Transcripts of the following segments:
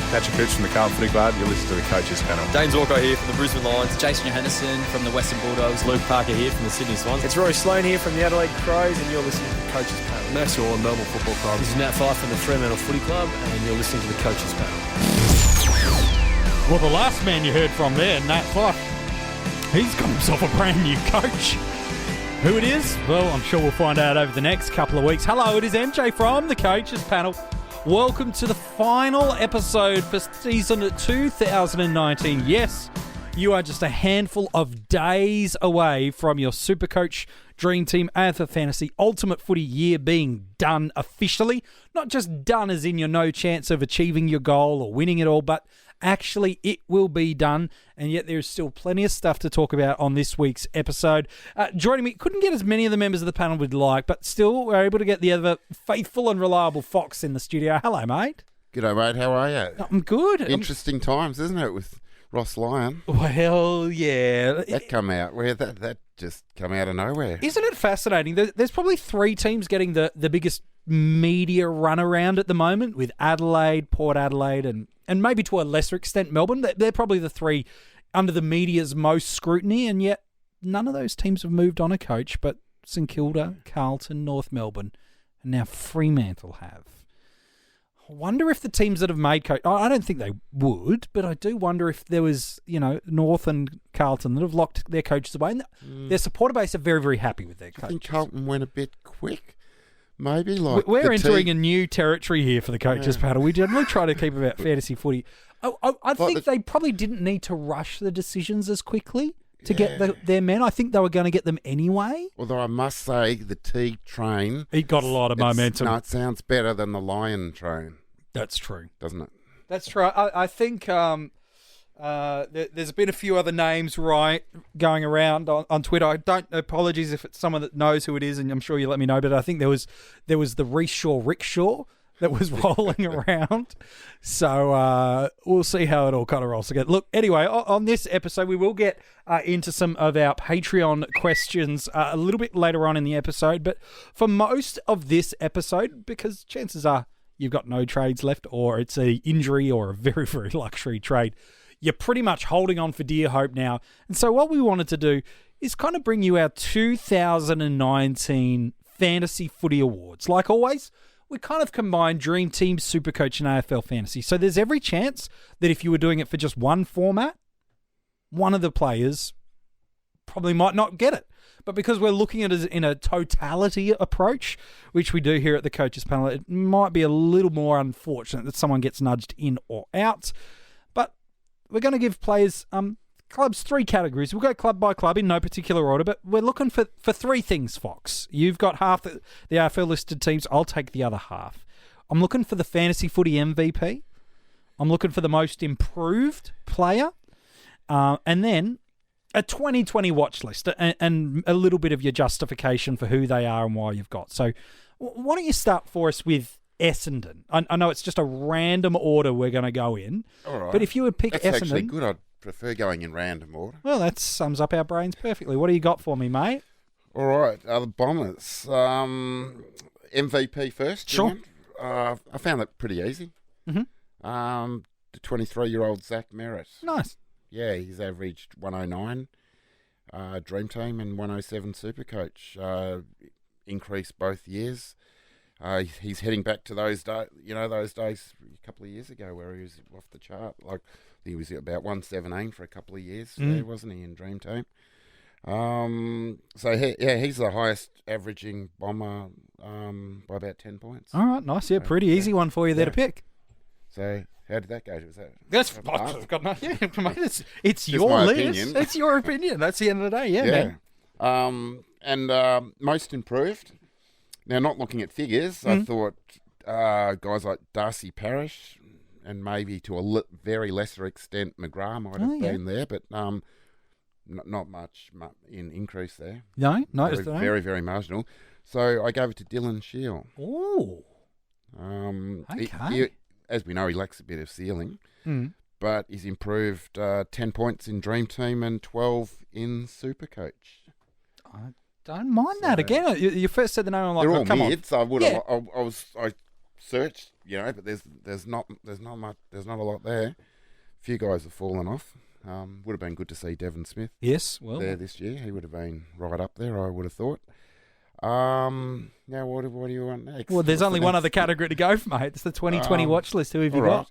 Patrick Cooch from the Carlton Footy Club. You're listening to the Coaches Panel. James Walker here from the Brisbane Lions. Jason Johannisen from the Western Bulldogs. Luke Parker here from the Sydney Swans. It's Roy Sloane here from the Adelaide Crows, and you're listening to the Coaches Panel. Max Orr, Melbourne Football Club. This is Nat Fyfe from the Fremantle Footy Club, and you're listening to the Coaches Panel. Well, the last man you heard from there, Nat Fyfe, he's got himself a brand new coach. Who it is? Well, I'm sure we'll find out over the next couple of weeks. Hello, it is MJ from the Coaches Panel. Welcome to the final episode for season 2019. Yes, you are just a handful of days away from your SuperCoach DreamTeam AFLFantasy Ultimate Footy year being done officially. Not just done as in you're no chance of achieving your goal or winning it all, but actually it will be done. And yet there's still plenty of stuff to talk about on this week's episode. Joining me, couldn't get as many of the members of the panel we'd like, but still we're able to get the other faithful and reliable Fox in the studio. Hello, mate. G'day, mate. How are you? I'm good. Interesting times, isn't it, with Ross Lyon? Well, yeah. That come out. That just come out of nowhere. Isn't it fascinating? There's probably three teams getting the biggest media run around at the moment, with Adelaide, Port Adelaide, and maybe to a lesser extent Melbourne. They're probably the three under the media's most scrutiny, and yet none of those teams have moved on a coach, but St Kilda, Carlton, North Melbourne, and now Fremantle have. I wonder if the teams that have made coach, I don't think they would, but I do wonder if there was, North and Carlton that have locked their coaches away, and their supporter base are very, very happy with their coaches. I think Carlton went a bit quick. Maybe like we're entering a new territory here for the Coaches Panel. We generally try to keep about fantasy footy. I think they probably didn't need to rush the decisions as quickly to get their men. I think they were going to get them anyway. Although I must say, the T train... It got a lot of momentum. No, it sounds better than the Lion train. That's true. Doesn't it? That's true. I think there's been a few other names going around on Twitter. Apologies if it's someone that knows who it is, and I'm sure you'll let me know, but I think there was the Reece Shaw rickshaw that was rolling around. So we'll see how it all kind of rolls together. Look, anyway, on this episode, we will get into some of our Patreon questions a little bit later on in the episode. But for most of this episode, because chances are you've got no trades left, or it's an injury or a very, very luxury trade, you're pretty much holding on for dear hope now. And so what we wanted to do is kind of bring you our 2019 Fantasy Footy Awards. Like always, we kind of combined Dream Team, SuperCoach, and AFL Fantasy. So there's every chance that if you were doing it for just one format, one of the players probably might not get it. But because we're looking at it in a totality approach, which we do here at the Coaches Panel, it might be a little more unfortunate that someone gets nudged in or out. But we're going to give players, clubs, three categories. We'll go club by club in no particular order, but we're looking for three things, Fox. You've got half the AFL listed teams. I'll take the other half. I'm looking for the Fantasy Footy MVP. I'm looking for the most improved player. And then a 2020 watch list and a little bit of your justification for who they are and why you've got. So why don't you start for us with Essendon? I know it's just a random order we're going to go in. All right. But if you would pick That's Essendon... That's actually good. I'd prefer going in random order. Well, that sums up our brains perfectly. What do you got for me, mate? All right. The Bombers. MVP first. Sure. I found that pretty easy. Mm-hmm. The 23-year-old Zach Merritt. Nice. Yeah, he's averaged 109 Dream Team and 107 SuperCoach. Increased both years. He's heading back to those days, those days a couple of years ago where he was off the chart. Like he was about 117 for a couple of years there, wasn't he, in Dream Team? So he's the highest averaging Bomber by about 10 points. All right, nice. Yeah, pretty easy one for you there to pick. So how did that go? Was that? That's mate, it's your list. Opinion. It's your opinion. That's the end of the day. Man. And most improved. Now, not looking at figures, I thought guys like Darcy Parish and maybe to a very lesser extent McGrath might have been there, but not much in increase there. No, very, very marginal. So I gave it to Dylan Shield. Oh, okay. As we know, he lacks a bit of ceiling, but he's improved 10 points in Dream Team and 12 in SuperCoach. I don't mind that. Again, you first said the name. I'm like, they're all come mids. on. I searched, but there's not a lot there. A few guys have fallen off. Would have been good to see Devon Smith. Yes, well, there this year. He would have been right up there, I would have thought. Now what do you want next? well, there's only one other category to go for, mate. It's the 2020 watch list. Who have you got?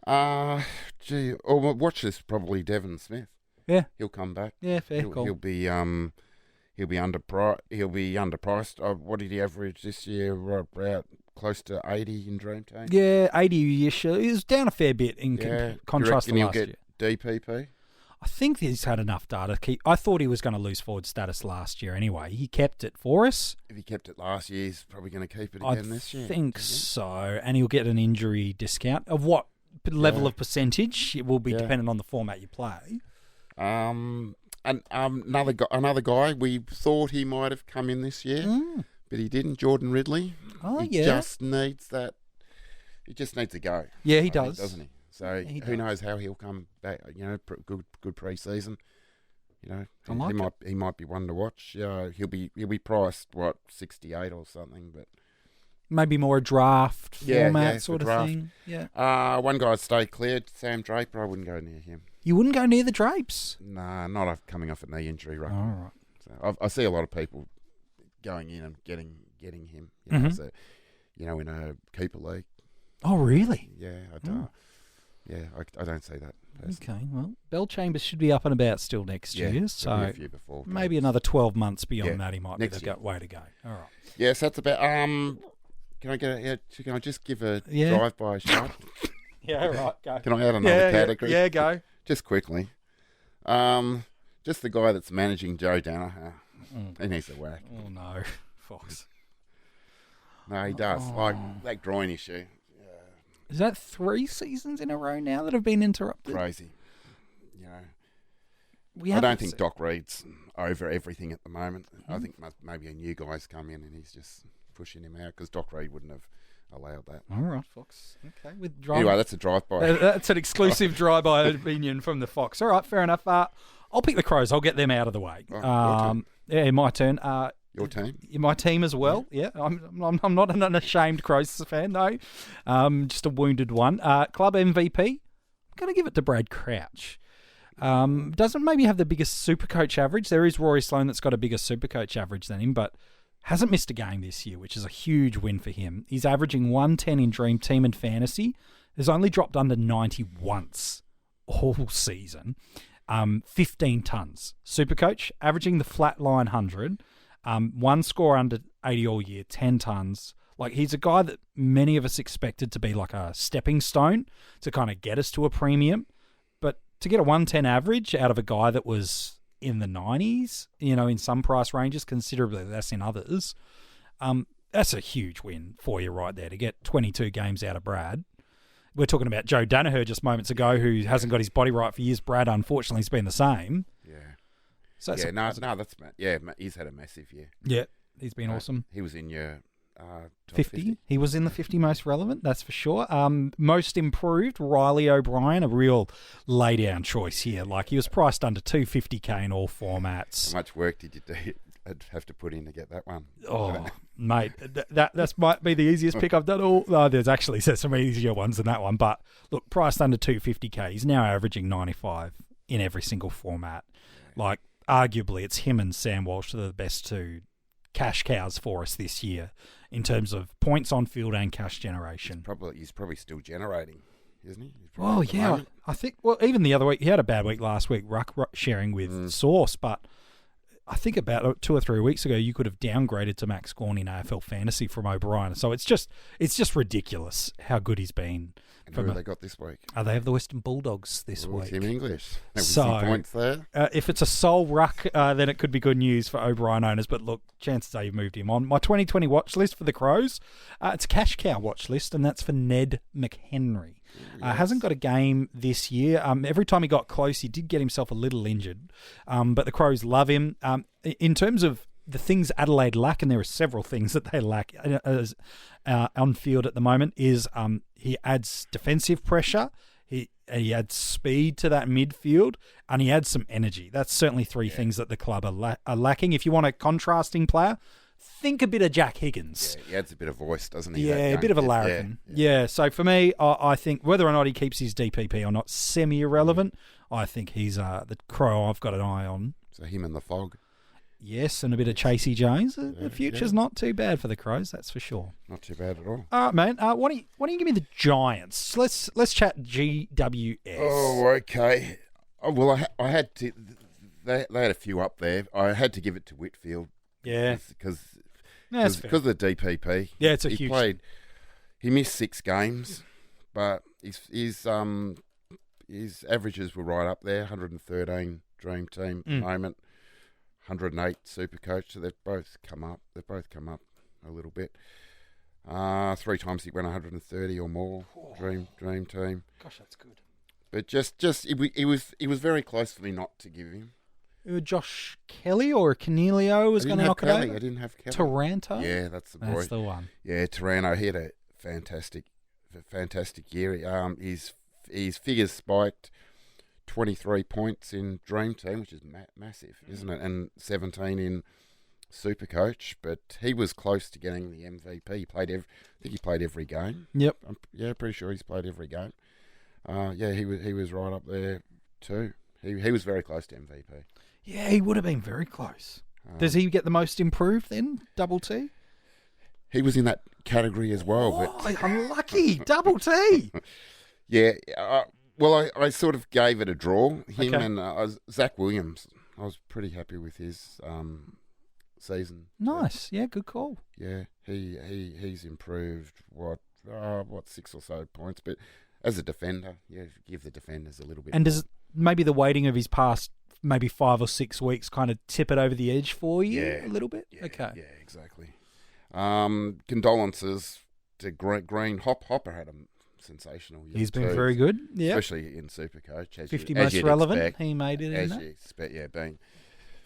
Watch this, probably Devon Smith. Yeah, He'll come back. yeah, fair He'll call. be underpriced. He'll be underpriced. What did he average this year? Right about close to 80 in DreamTeam. Yeah, 80-ish. He was down a fair bit in contrast to he'll last get year. DPP? I think he's had enough data. I thought he was going to lose forward status last year anyway. He kept it for us. If he kept it last year, he's probably going to keep it again this year. I think so. And he'll get an injury discount. Of what level of percentage? It will be dependent on the format you play. And another guy, we thought he might have come in this year, but he didn't. Jordan Ridley. Oh, he just needs that. He just needs to go. Yeah, he does, doesn't he? So who knows how he'll come back? Good pre-season. He might be one to watch. He'll be priced 68 or something, but maybe more a draft format sort of thing. Yeah. One guy stayed clear. Sam Draper. I wouldn't go near him. You wouldn't go near the Drapes? Nah, not coming off a knee injury. Right. All right. So I see a lot of people going in and getting him. So, in a keeper league. Oh, really? Yeah, I don't. Yeah, I don't see that. Personally. Okay, well, Bell Chambers should be up and about still next year, so a few before, maybe another 12 months beyond that he might next be the way to go. All right. Yes, that's about. Can I just give a drive-by shot? Yeah, right. Go. Can I add another category? Yeah, go. Just quickly. Just the guy that's managing Joe Danaher. He needs a whack. Oh no, Fox. No, he does. Like that groin issue. Is that 3 seasons in a row now that have been interrupted? Crazy. I don't think Doc Reed's over everything at the moment. I think maybe a new guy's come in and he's just pushing him out because Doc Reed wouldn't have allowed that. All right, Fox. Okay. Anyway, that's a drive-by. That's an exclusive drive-by opinion from the Fox. All right, fair enough. I'll pick the Crows. I'll get them out of the way. My turn. Your team? My team as well. Yeah, I'm not an unashamed Crows fan, no. Just a wounded one. Club MVP, I'm going to give it to Brad Crouch. Doesn't maybe have the biggest SuperCoach average. There is Rory Sloane that's got a bigger SuperCoach average than him, but hasn't missed a game this year, which is a huge win for him. He's averaging 110 in Dream Team and Fantasy. Has only dropped under 90 once all season. 15 tons. SuperCoach, averaging the flat line 100. One score under 80 all year, 10 tons. Like, he's a guy that many of us expected to be like a stepping stone to kind of get us to a premium. But to get a 110 average out of a guy that was in the 90s, in some price ranges, considerably less in others, that's a huge win for you right there to get 22 games out of Brad. We're talking about Joe Danaher just moments ago, who hasn't got his body right for years. Brad, unfortunately, has been the same. Yeah. So he's had a massive year. Yeah, he's been awesome. He was in your top 50. He was in the 50 most relevant, that's for sure. Most improved, Riley O'Brien, a real lay-down choice here. Like, he was priced under $250K in all formats. How much work did you have to put in to get that one? Oh, mate, that might be the easiest pick I've done. There's some easier ones than that one. But look, priced under $250K, he's now averaging 95 in every single format. Like, arguably, it's him and Sam Walsh that are the best two cash cows for us this year in terms of points on field and cash generation. He's probably still generating, isn't he? Oh, yeah. I think, even the other week, he had a bad week last week, ruck sharing with Source, but I think about 2 or 3 weeks ago, you could have downgraded to Max Gawn in AFL Fantasy from O'Brien. So it's just ridiculous how good he's been. And who have they got this week? They have the Western Bulldogs this week. Team English. So, points there. If it's a sole ruck, then it could be good news for O'Brien owners. But look, chances are you've moved him on. My 2020 watch list for the Crows, it's a cash cow watch list, and that's for Ned McHenry. Hasn't got a game this year. Every time he got close, he did get himself a little injured. But the Crows love him. In terms of the things Adelaide lack, and there are several things that they lack on field at the moment, is he adds defensive pressure, he adds speed to that midfield, and he adds some energy. That's certainly 3 things that the club are lacking. If you want a contrasting player, think a bit of Jack Higgins. Yeah, he adds a bit of voice, doesn't he? Yeah, a bit of a larrikin. Yeah, so for me, I think whether or not he keeps his DPP or not, semi-irrelevant. I think he's the Crow I've got an eye on. So him and the Fog. Yes, and a bit of Chasey Jones. The future's not too bad for the Crows, that's for sure. Not too bad at all. All right, man. Why don't you give me the Giants? Let's chat GWS. Oh, okay. Oh, well, I had to. They had a few up there. I had to give it to Whitfield. Yeah, because of the DPP. Yeah, it's he huge. He missed 6 games, but his averages were right up there. 113 Dream Team at the moment. 108 SuperCoach, so they've both come up. A little bit. 3 times he went 130 or more. Dream Team. Gosh, that's good. But it was very close for me not to give him. Josh Kelly or Cornelio was going to knock it over? I didn't have Kelly. Taranto? Yeah, that's the boy. That's the one. Yeah, Taranto. He had a fantastic year. His figures spiked. 23 points in Dream Team, which is massive, isn't it? And 17 in SuperCoach, but he was close to getting the MVP. I think he played every game. Yep. Pretty sure he's played every game. He was right up there too. He was very close to MVP. Yeah, he would have been very close. Does he get the most improved then? Double T? He was in that category as well. But unlucky. Double T. Yeah. Well, I sort of gave it a draw. Him and Zach Williams. I was pretty happy with his season. Nice. Yeah, good call. Yeah, he's improved, 6 or so points. But as a defender, give the defenders a little bit. And more. does maybe the weighting of his past maybe 5 or 6 weeks kind of tip it over the edge for you a little bit? Yeah, okay. Yeah, exactly. Condolences to Green. Hopper had a sensational year. He's been very good, especially in SuperCoach. 50 most relevant, expect, he made it in that. You expect,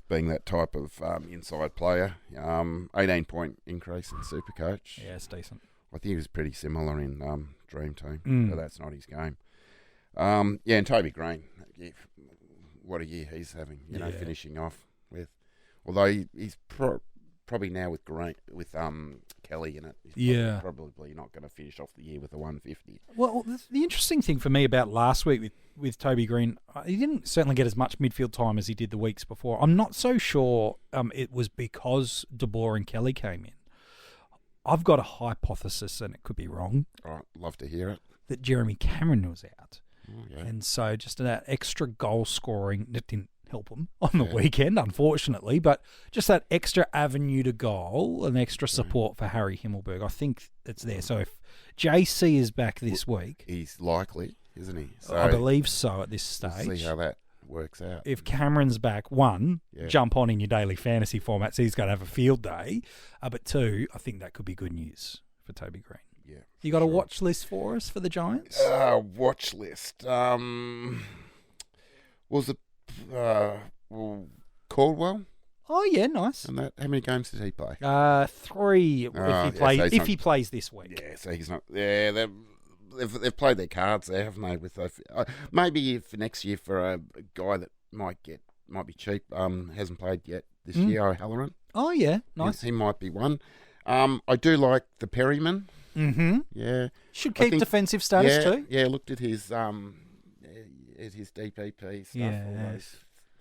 being that type of inside player. 18-point increase in SuperCoach. Yeah, it's decent. I think he was pretty similar in Dream Team, but that's not his game. And Toby Green, what a year he's having, finishing off with. Although he's probably now with Kelly in it. He's probably not going to finish off the year with a 150. Well, the interesting thing for me about last week with Toby Green, he didn't certainly get as much midfield time as he did the weeks before. I'm not so sure it was because De Boer and Kelly came in. I've got a hypothesis, and it could be wrong. All right, love to hear it. That Jeremy Cameron was out. Okay. And so just that extra goal scoring, that didn't help him on the weekend, unfortunately, but just that extra avenue to goal and extra support for Harry Himmelberg, I think it's there. So if JC is back this week... He's likely, isn't he? So I believe so at this stage. We'll see how that works out. If Cameron's back, jump on in your daily fantasy formats. He's going to have a field day. But 2, I think that could be good news for Toby Green. Yeah. You got a watch list for us for the Giants? Watch list. Was it Caldwell? Oh yeah, nice. And how many games did he play? 3 if he plays this week. Yeah, so he's not. Yeah, they've played their cards there, haven't they? With maybe for next year for a guy that might be cheap. Hasn't played yet this year. O'Halloran. Oh yeah, nice. He might be one. I do like the Perryman. Mm-hmm. Yeah, should keep defensive status too. Yeah, looked at his DPP stuff, all those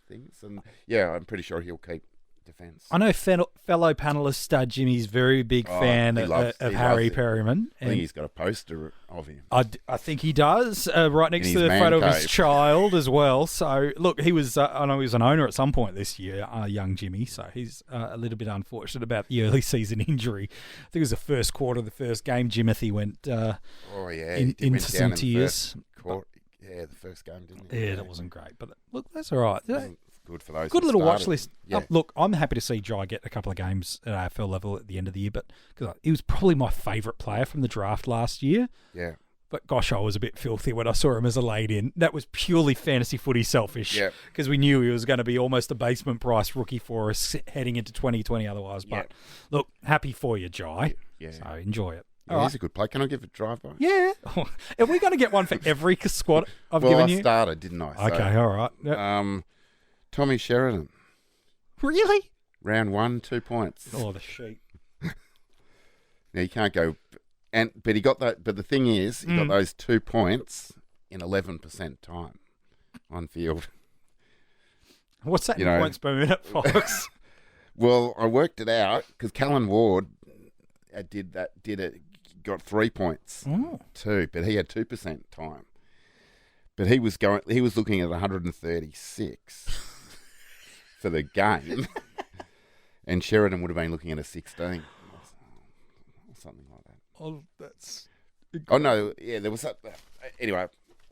things, and I'm pretty sure he'll keep defence. I know fellow panellist Jimmy's very big fan of Harry Perryman. I think he's got a poster of him. I think he does, right next to the photo of his child as well. So, look, he was, I know he was an owner at some point this year, young Jimmy, so he's a little bit unfortunate about the early season injury. I think it was the first quarter of the first game, Jimothy went into some tears. The first game, didn't he? Yeah, that wasn't great. But, look, that's all right. Good for those. Good little watch list. Yeah. Look, I'm happy to see Jai get a couple of games at AFL level at the end of the year, but because he was probably my favourite player from the draft last year. Yeah. But gosh, I was a bit filthy when I saw him as a laid-in. That was purely fantasy footy selfish because we knew he was going to be almost a basement price rookie for us heading into 2020 otherwise. But look, happy for you, Jai. Yeah. So enjoy it. Yeah, he's a good player. Can I give a drive-by? Yeah. Are we going to get one for every squad I've given you? I started, didn't I? So, okay, all right. Yep. Tommy Sheridan. Really? Round 1, 2 points. Oh, the sheep. Yeah, you can't go, but he got that. But the thing is, he got those 2 points in 11% time on field. What's that in points per minute, Fox? Well, I worked it out because Callan Ward got 3 points too, but he had 2% time. But he was looking at 136 for the game, and Sheridan would have been looking at a 16 or something like that. Oh, that's. Oh no, yeah, there was that. Anyway,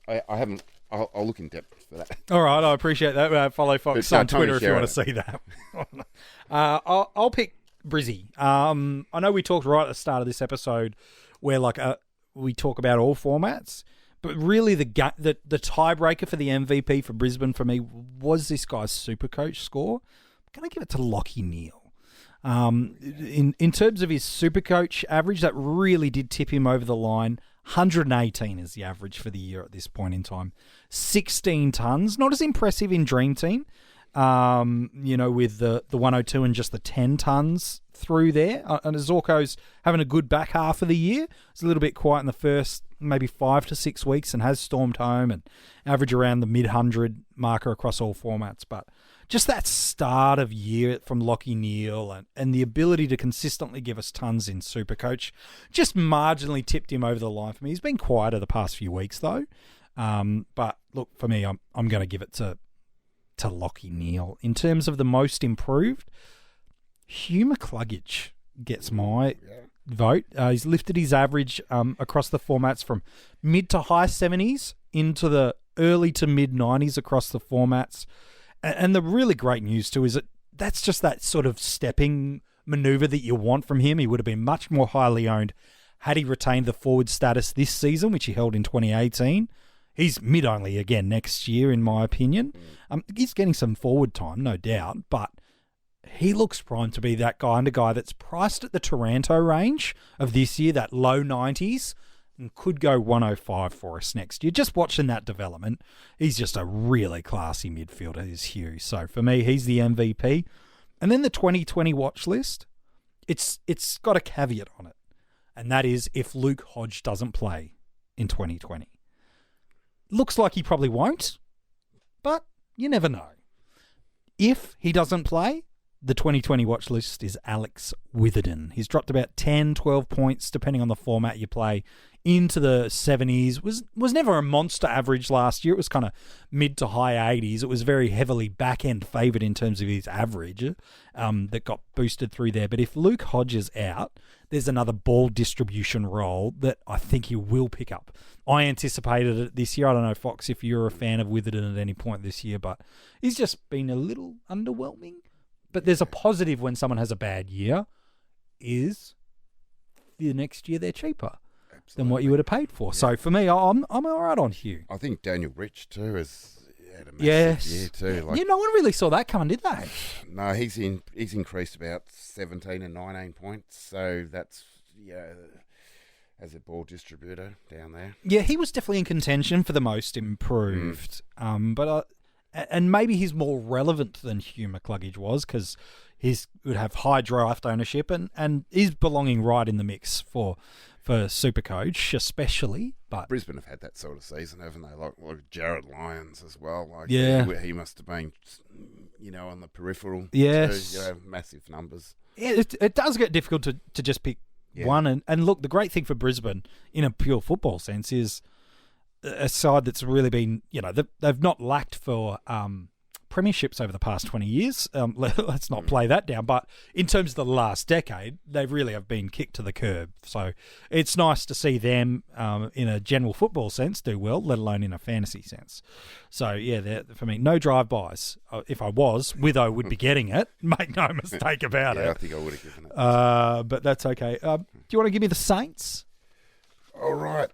I haven't. I'll look in depth for that. All right, I appreciate that. Follow Fox on Twitter if you want to see that. I'll pick Brizzy. I know we talked right at the start of this episode where we talk about all formats, but really the tiebreaker for the MVP for Brisbane for me was this guy's SuperCoach score. I'm going to give it to Lachie Neale. In terms of his SuperCoach average, that really did tip him over the line. 118 is the average for the year at this point in time. 16 tons, not as impressive in Dream Team, with the 102 and just the 10 tons through there. And Zorko's having a good back half of the year. It's a little bit quiet in the first maybe 5 to 6 weeks and has stormed home and average around the mid-100 marker across all formats. But just that start of year from Lachie Neale and the ability to consistently give us tons in SuperCoach just marginally tipped him over the line for me. He's been quieter the past few weeks though. But look, for me, I'm going to give it to Lachie Neale. In terms of the most improved, Hugh McCluggage gets my vote. He's lifted his average across the formats from mid to high 70s into the early to mid 90s across the formats. And the really great news too is that that's just that sort of stepping maneuver that you want from him. He would have been much more highly owned had he retained the forward status this season, which he held in 2018. He's mid-only again next year, in my opinion. He's getting some forward time, no doubt, but he looks primed to be that kind of guy that's priced at the Taranto range of this year, that low 90s, and could go 105 for us next year. Just watching that development, he's just a really classy midfielder, is Hugh. So for me, he's the MVP. And then the 2020 watch list, it's got a caveat on it, and that is if Luke Hodge doesn't play in 2020. Looks like he probably won't, but you never know. If he doesn't play, the 2020 watch list is Alex Witherden. He's dropped about 10, 12 points, depending on the format you play, into the 70s. Was never a monster average last year. It was kind of mid to high 80s. It was very heavily back-end favoured in terms of his average that got boosted through there. But if Luke Hodge is out, there's another ball distribution role that I think he will pick up. I anticipated it this year. I don't know, Fox, if you're a fan of Witherden at any point this year, but he's just been a little underwhelming. But there's a positive when someone has a bad year is the next year they're cheaper than what you would have paid for. Yeah. So for me, I'm all right on Hugh. I think Daniel Rich too has had a massive year too. No one really saw that coming, did they? No, he's increased about 17 and 19 points. So that's as a ball distributor down there. Yeah, he was definitely in contention for the most improved. And maybe he's more relevant than Hugh McCluggage was because he would have high draft ownership and is belonging right in the mix for SuperCoach especially. But Brisbane have had that sort of season, haven't they? Like Jared Lyons as well. He must have been, on the peripheral. Yes. Too, massive numbers. Yeah, it does get difficult to just pick one. And look, the great thing for Brisbane in a pure football sense is a side that's really been, they've not lacked for premierships over the past 20 years. Let's not play that down. But in terms of the last decade, they really have been kicked to the curb. So it's nice to see them in a general football sense do well, let alone in a fantasy sense. So, yeah, for me, no drive-bys. If I was, Witho would be getting it. Make no mistake about it. I think I would have given it. But that's okay. Do you want to give me the Saints? All right.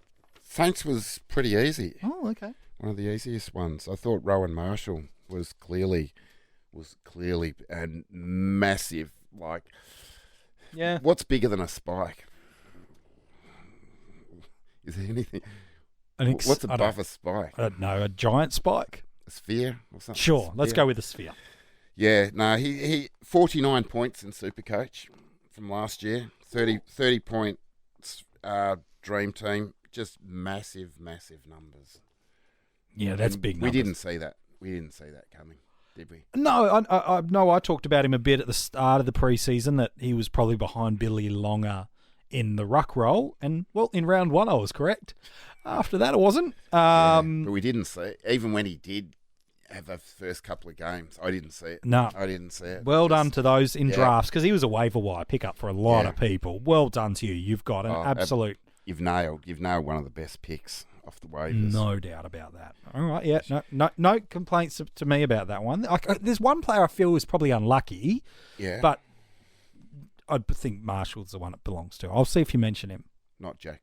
Saints was pretty easy. Oh, okay. One of the easiest ones. I thought Rowan Marshall was clearly and massive. What's bigger than a spike? Is there anything? What's above a spike? I don't know. A giant spike? A sphere or something? Sure. Let's go with a sphere. Yeah. No, he 49 points in SuperCoach from last year. 30 points, Dream Team, just massive numbers. Yeah, that's And big We numbers. didn't see that. We didn't see that coming, did we? No, I talked about him a bit at the start of the preseason that he was probably behind Billy Longer in the ruck role, and well, in round one I was correct. After that, I wasn't. But we didn't see it. Even when he did have the first couple of games, I didn't see it. No. I didn't see it. Well Just- done to those in yeah. drafts, because he was a waiver wire pickup for a lot Yeah. of people. Well done to you. You've got an absolute You've nailed one of the best picks off the waivers. no doubt about that. All right, yeah, no complaints to me about that one. There's one player I feel was probably unlucky, Yeah. but I think Marshall's the one it belongs to. I'll see if you mention him. Not Jack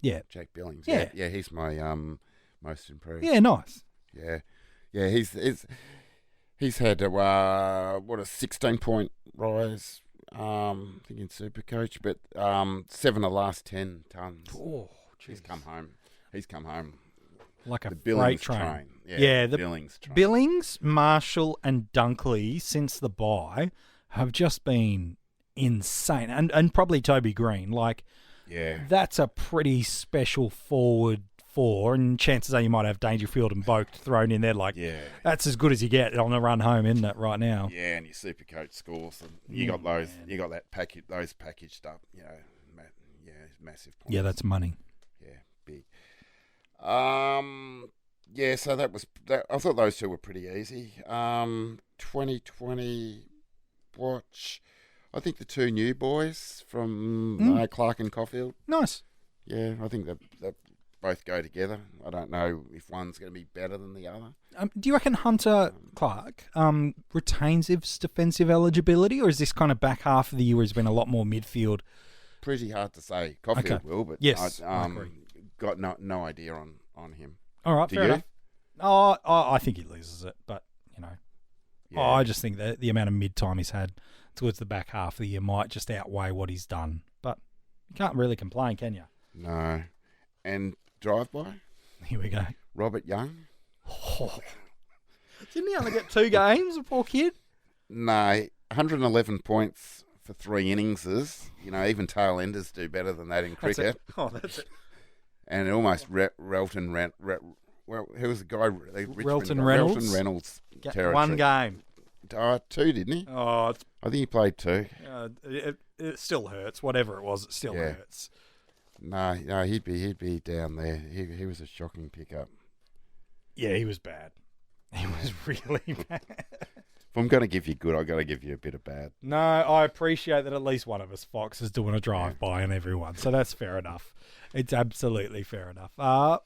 Yeah, Billings. Yeah. Yeah, he's my most improved. yeah, nice. Yeah. He's had a 16-point rise. I think in SuperCoach, but 7 of the last 10 tons. Oh, He's come home. Like a The freight Billings train. Yeah, the Billings train. Billings, Marshall, and Dunkley since the bye have just been insane, and probably Toby Green. Like, Yeah. that's a pretty special forward four, and chances are you might have Dangerfield and Boak thrown in there. Like, Yeah. that's as good as you get on the run home, isn't it? Right now. Yeah, and your SuperCoach scores, and you got those. You got that package. Those packaged up. Massive points. Yeah, that's money. Yeah, big. Yeah. So that was that. I thought those two were pretty easy. 2020 watch. I think the two new boys from Clark and Caulfield. Nice. Yeah, I think that both go together. I don't know if one's going to be better than the other. Do you reckon Hunter Clark retains his defensive eligibility, or is this kind of back half of the year where he's been a lot more midfield? Pretty hard to say. Caulfield Okay. will, but Yes, I I agree. got no idea on him. All right, Do fair you? enough. Oh, I think he loses it, but Yeah. I just think that the amount of mid-time he's had towards the back half of the year might just outweigh what he's done. But you can't really complain, can you? No. And drive-by, Here we go. Robert Young. Didn't he only get 2 games, the poor kid? No, 111 points for 3 innings. Even tail enders do better than that in That's cricket. it. Oh, that's it. And almost Relton who was the guy? Relton Reynolds? Relton Reynolds territory. 1 game. 2, didn't he? Oh, I think he played 2. it still hurts. Whatever it was, it still Yeah. hurts. No, he'd be down there. He was a shocking pickup. Yeah, he was bad. He was really bad. If I'm going to give you good, I've got to give you a bit of bad. No, I appreciate that at least one of us, Fox, is doing a drive-by on everyone. So that's fair enough. It's absolutely fair enough. Why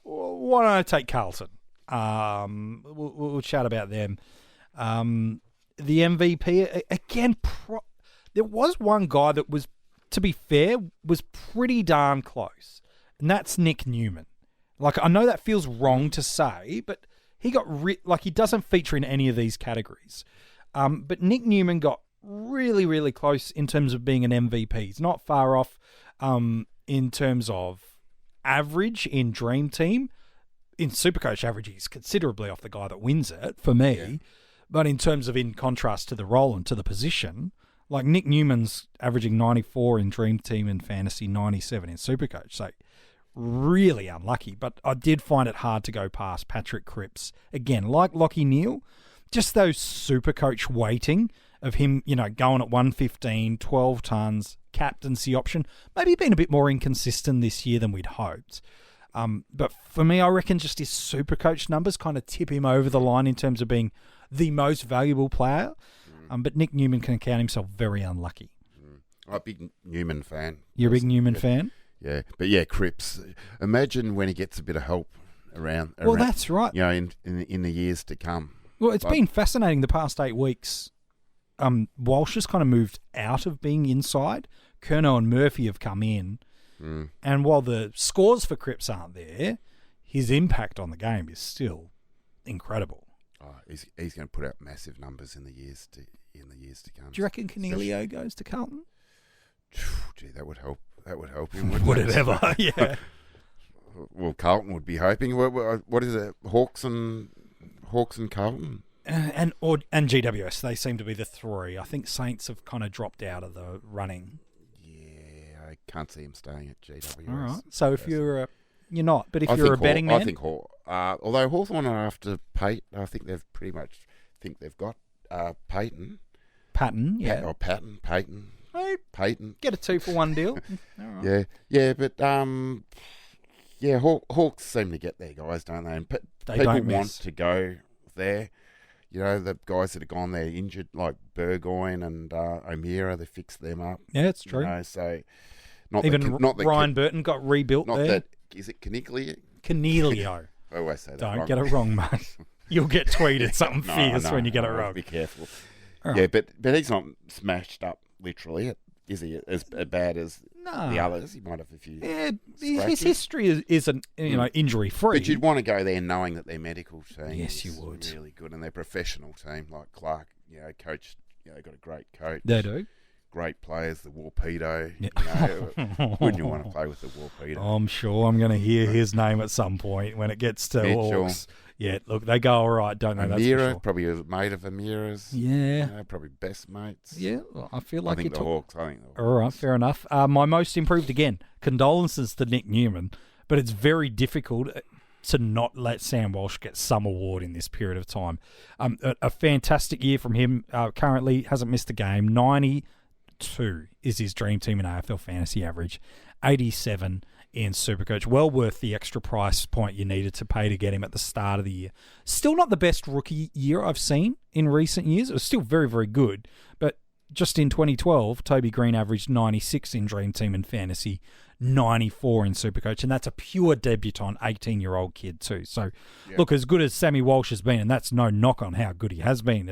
don't I take Carlton? We'll chat about them. The MVP, again, there was one guy that was, to be fair, was pretty darn close. And that's Nick Newman. Like, I know that feels wrong to say, but he got, he doesn't feature in any of these categories. But Nick Newman got really, really close in terms of being an MVP. He's not far off in terms of average in Dream Team. In SuperCoach average, he's considerably off the guy that wins it, for me. Yeah. But in terms of in contrast to the role and to the position, like Nick Newman's averaging 94 in Dream Team and Fantasy, 97 in SuperCoach. So really unlucky. But I did find it hard to go past Patrick Cripps. Again, like Lachie Neale, just those SuperCoach weighting of him, going at 115, 12 tons, captaincy option. Maybe been a bit more inconsistent this year than we'd hoped. But for me, I reckon just his SuperCoach numbers kind of tip him over the line in terms of being the most valuable player. But Nick Newman can count himself very unlucky. I'm a big Newman fan. You're a big Newman fan? Yeah. But yeah, Cripps. Imagine when he gets a bit of help around. Well, that's right. In the years to come. Well, it's been fascinating the past 8 weeks. Walsh has kind of moved out of being inside. Curnow and Murphy have come in. And while the scores for Cripps aren't there, his impact on the game is still incredible. Oh, he's going to put out massive numbers in the years to come. Do you reckon Cornelio goes to Carlton? Gee, that would help. That would help him. Wouldn't Would it it ever? Yeah. Well, Carlton would be hoping. What is it? Hawks and Carlton. And GWS, they seem to be the 3. I think Saints have kind of dropped out of the running. Yeah, I can't see him staying at GWS. All right. So if personally. you're not, but if I you're a think betting man, I think although Hawthorn are after Payton, I think they've pretty much got Payton. Patton, yeah. Or Payton. Hey, Payton. get a 2-for-1 deal. All right. Yeah, but Hawks seem to get their guys, don't they? And They people don't want miss. to go there. You know, the guys that have gone there injured, like Burgoyne and O'Meara, they fixed them up. Yeah, it's true. You know, so Even Ryan Burton got rebuilt not there. that is it Caniglia? Cornelio. I always say that. Don't wrong. get it wrong, mate. You'll get tweeted something No, fierce no, when you get it no, wrong. Be careful. All Yeah, right. but he's not smashed up literally. Is he as bad as No. the others? He might have a few. Yeah, his scratches. history isn't injury free. But you'd want to go there knowing that their medical team Yes, you is would. really good, and their professional team like Clark, coach. They've got a great coach. They do. Great players, the Warpedo. Yeah. Wouldn't you want to play with the Warpedo? I'm sure I'm going to hear his name at some point when it gets to Mitchell. Hawks. Yeah, look, they go all right, don't they? That's for Amira, sure. probably a mate of Amira's. Yeah. Probably best mates. Yeah, well, I feel I like think you the took... Hawks. I think the Hawks. All right, fair enough. My most improved again. Condolences to Nick Newman, but it's very difficult to not let Sam Walsh get some award in this period of time. A fantastic year from him. Currently hasn't missed a game. 92 is his dream team in AFL fantasy average. 87 in SuperCoach. Well worth the extra price point you needed to pay to get him at the start of the year. Still not the best rookie year I've seen in recent years. It was still very, very good, but just in 2012, Toby Green averaged 96 in Dream Team and Fantasy, 94 in SuperCoach, and that's a pure debutant 18-year-old kid too. So, Look, as good as Sammy Walsh has been, and that's no knock on how good he has been,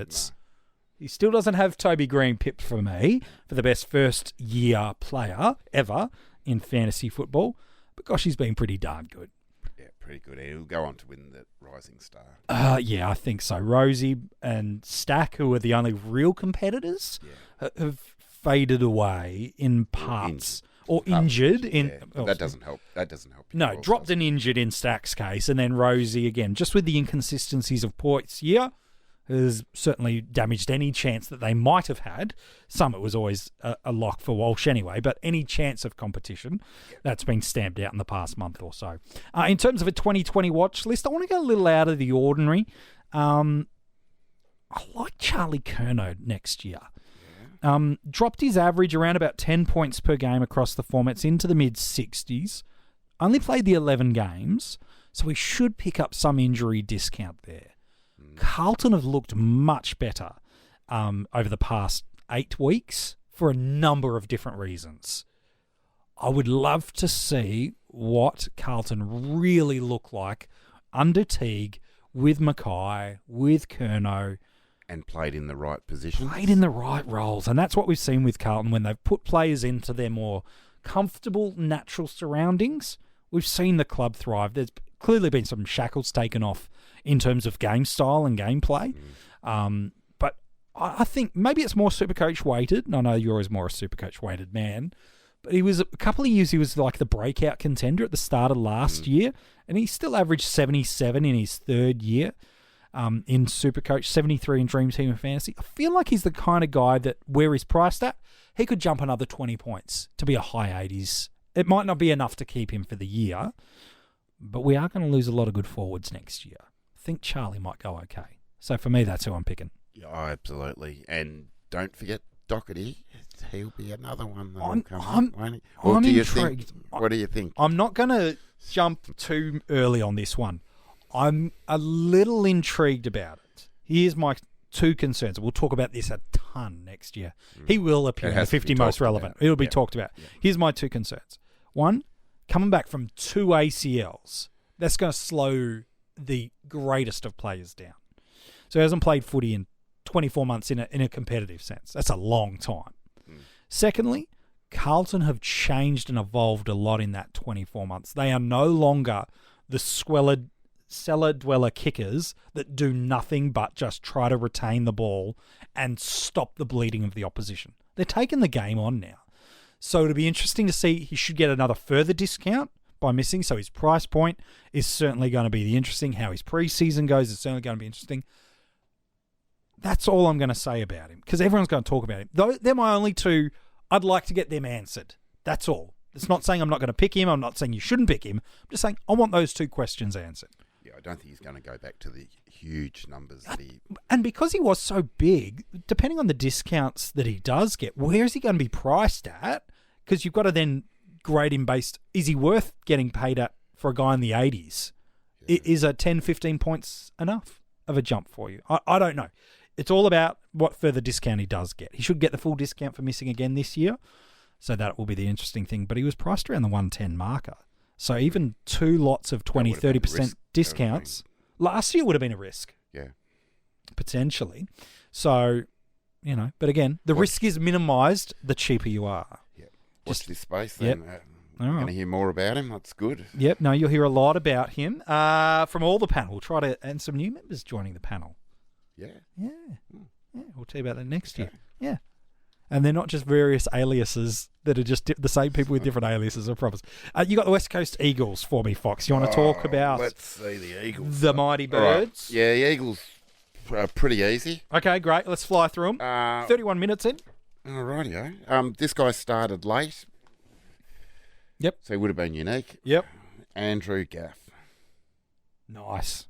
he still doesn't have Toby Green pipped for me for the best first-year player ever in fantasy football, but gosh, he's been pretty darn good. Yeah, pretty good. He'll go on to win the Rising Star. Yeah, I think so. Rosie and Stack, who are the only real competitors, have faded away in parts or injured. That doesn't help. That doesn't help. No, dropped and injured in Stack's case, and then Rosie again, just with the inconsistencies of Poit's year, has certainly damaged any chance that they might have had. Some it was always a lock for Walsh anyway, but any chance of competition, that's been stamped out in the past month or so. In terms of a 2020 watch list, I want to go a little out of the ordinary. I like Charlie Curnow next year. Dropped his average around about 10 points per game across the formats into the mid-60s. Only played the 11 games, so we should pick up some injury discount there. Carlton have looked much better over the past 8 weeks for a number of different reasons. I would love to see what Carlton really look like under Teague, with Mackay, with Curnow. And played in the right positions. Played in the right roles. And that's what we've seen with Carlton when they've put players into their more comfortable, natural surroundings. We've seen the club thrive. There's clearly been some shackles taken off in terms of game style and gameplay. But I think maybe it's more SuperCoach weighted. And I know you're always more a SuperCoach weighted man. But he was a couple of years, he was like the breakout contender at the start of last year. And he still averaged 77 in his third year in SuperCoach, 73 in Dream Team and Fantasy. I feel like he's the kind of guy that where he's priced at, he could jump another 20 points to be a high 80s. It might not be enough to keep him for the year, but we are going to lose a lot of good forwards next year. I think Charlie might go okay. So for me, that's who I'm picking. Yeah, absolutely. And don't forget Doherty. He'll be another one that will come up, won't he? Or I'm do you intrigued. think? What do you think? I'm not going to jump too early on this one. I'm a little intrigued about it. Here's my 2 concerns. We'll talk about this a ton next year. He will appear in the 50 most relevant. It'll be talked about. Here's my 2 concerns. One, coming back from 2 ACLs, that's going to slow the greatest of players down. So he hasn't played footy in 24 months in a competitive sense. That's a long time. Secondly, Carlton have changed and evolved a lot in that 24 months. They are no longer the cellar dweller kickers that do nothing but just try to retain the ball and stop the bleeding of the opposition. They're taking the game on now. So it'll be interesting to see. He should get another further discount by missing. So his price point is certainly going to be interesting. How his preseason goes is certainly going to be interesting. That's all I'm going to say about him because everyone's going to talk about him. They're my only 2. I'd like to get them answered. That's all. It's not saying I'm not going to pick him. I'm not saying you shouldn't pick him. I'm just saying I want those 2 questions answered. Yeah, I don't think he's going to go back to the huge numbers that he... And because he was so big, depending on the discounts that he does get, where is he going to be priced at? Because you've got to then grade him based, is he worth getting paid at for a guy in the 80s? Yeah. Is a 10, 15 points enough of a jump for you? I don't know. It's all about what further discount he does get. He should get the full discount for missing again this year. So that will be the interesting thing. But he was priced around the 110 marker. So even 2 lots of 20, 30% discounts, last year would have been a risk. Yeah. Potentially. So, but again, the risk is minimised the cheaper you are. Yeah. Watch this space then. Yep. I'm going to hear more about him. That's good. Yep. No, you'll hear a lot about him from all the panel. We'll try to, and some new members joining the panel. Yeah. Yeah. Yeah. We'll tell you about that next year. Yeah. And they're not just various aliases that are just the same people with different aliases, I promise. You got the West Coast Eagles for me, Fox. You want to talk about... Let's see the Eagles. The Mighty Birds? Right. Yeah, the Eagles are pretty easy. Okay, great. Let's fly through them. 31 minutes in. Alrighty. This guy started late. Yep. So he would have been unique. Yep. Andrew Gaff. Nice.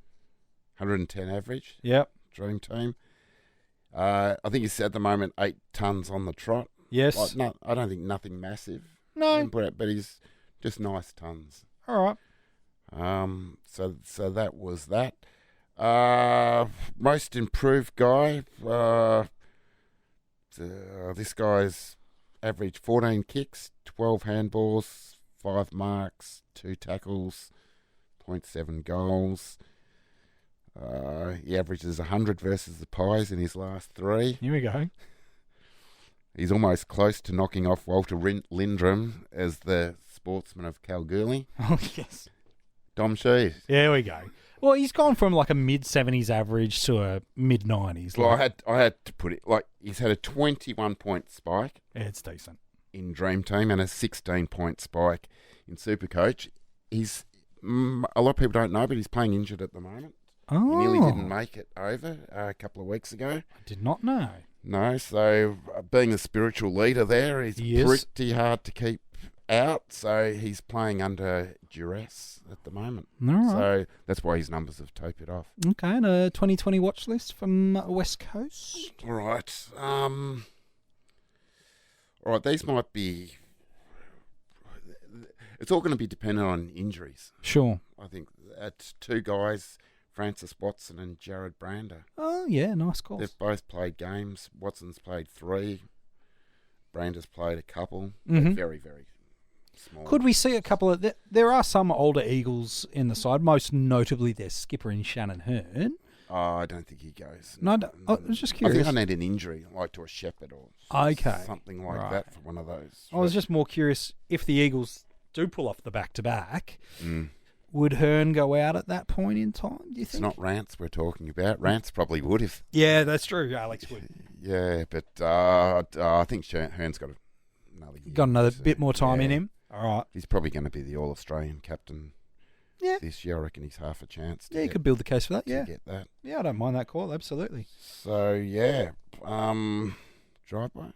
110 average. Yep. Dream team. I think he's at the moment 8 tons on the trot. Yes. I don't think nothing massive. No. But he's just nice tons. All right. So that was that. Most improved guy. This guy's average 14 kicks, 12 handballs, 5 marks, 2 tackles, 0.7 goals. He averages 100 versus the Pies in his last 3. Here we go. He's almost close to knocking off Walter Lindrum as the sportsman of Kalgoorlie. Oh, yes. Dom Sheed. There we go. Well, he's gone from like a mid-70s average to a mid-90s. Well, I had to put it, he's had a 21-point spike. Yeah, it's decent. In Dream Team and a 16-point spike in SuperCoach. A lot of people don't know, but he's playing injured at the moment. Oh. He nearly didn't make it over a couple of weeks ago. I did not know. No, so being the spiritual leader there, he's pretty hard to keep out. So he's playing under duress at the moment. All right. So that's why his numbers have tapered off. Okay, and a 2020 watch list from West Coast. All right. All right, these might be... It's all going to be dependent on injuries. Sure. I think that's 2 guys... Francis Watson and Jared Brander. Oh, yeah, nice calls. They've both played games. Watson's played 3. Brander's played a couple. Mm-hmm. Very, very small. Could we see a couple of... There are some older Eagles in the side, most notably their skipper in Shannon Hearn. Oh, I don't think he goes. No, I was just curious. I think I need an injury, like to a Shepherd or something like that for one of those. I was just more curious if the Eagles do pull off the back-to-back... Would Hearn go out at that point in time, do you think? It's not Rance we're talking about. Rance probably would if... Yeah, that's true. Alex would. Yeah, but I think Hearn's got another year. Got another bit more time in him. All right. He's probably going to be the All-Australian captain this year. I reckon he's half a chance. You could build the case for that, to get that. Yeah, I don't mind that call, absolutely. So, driveway?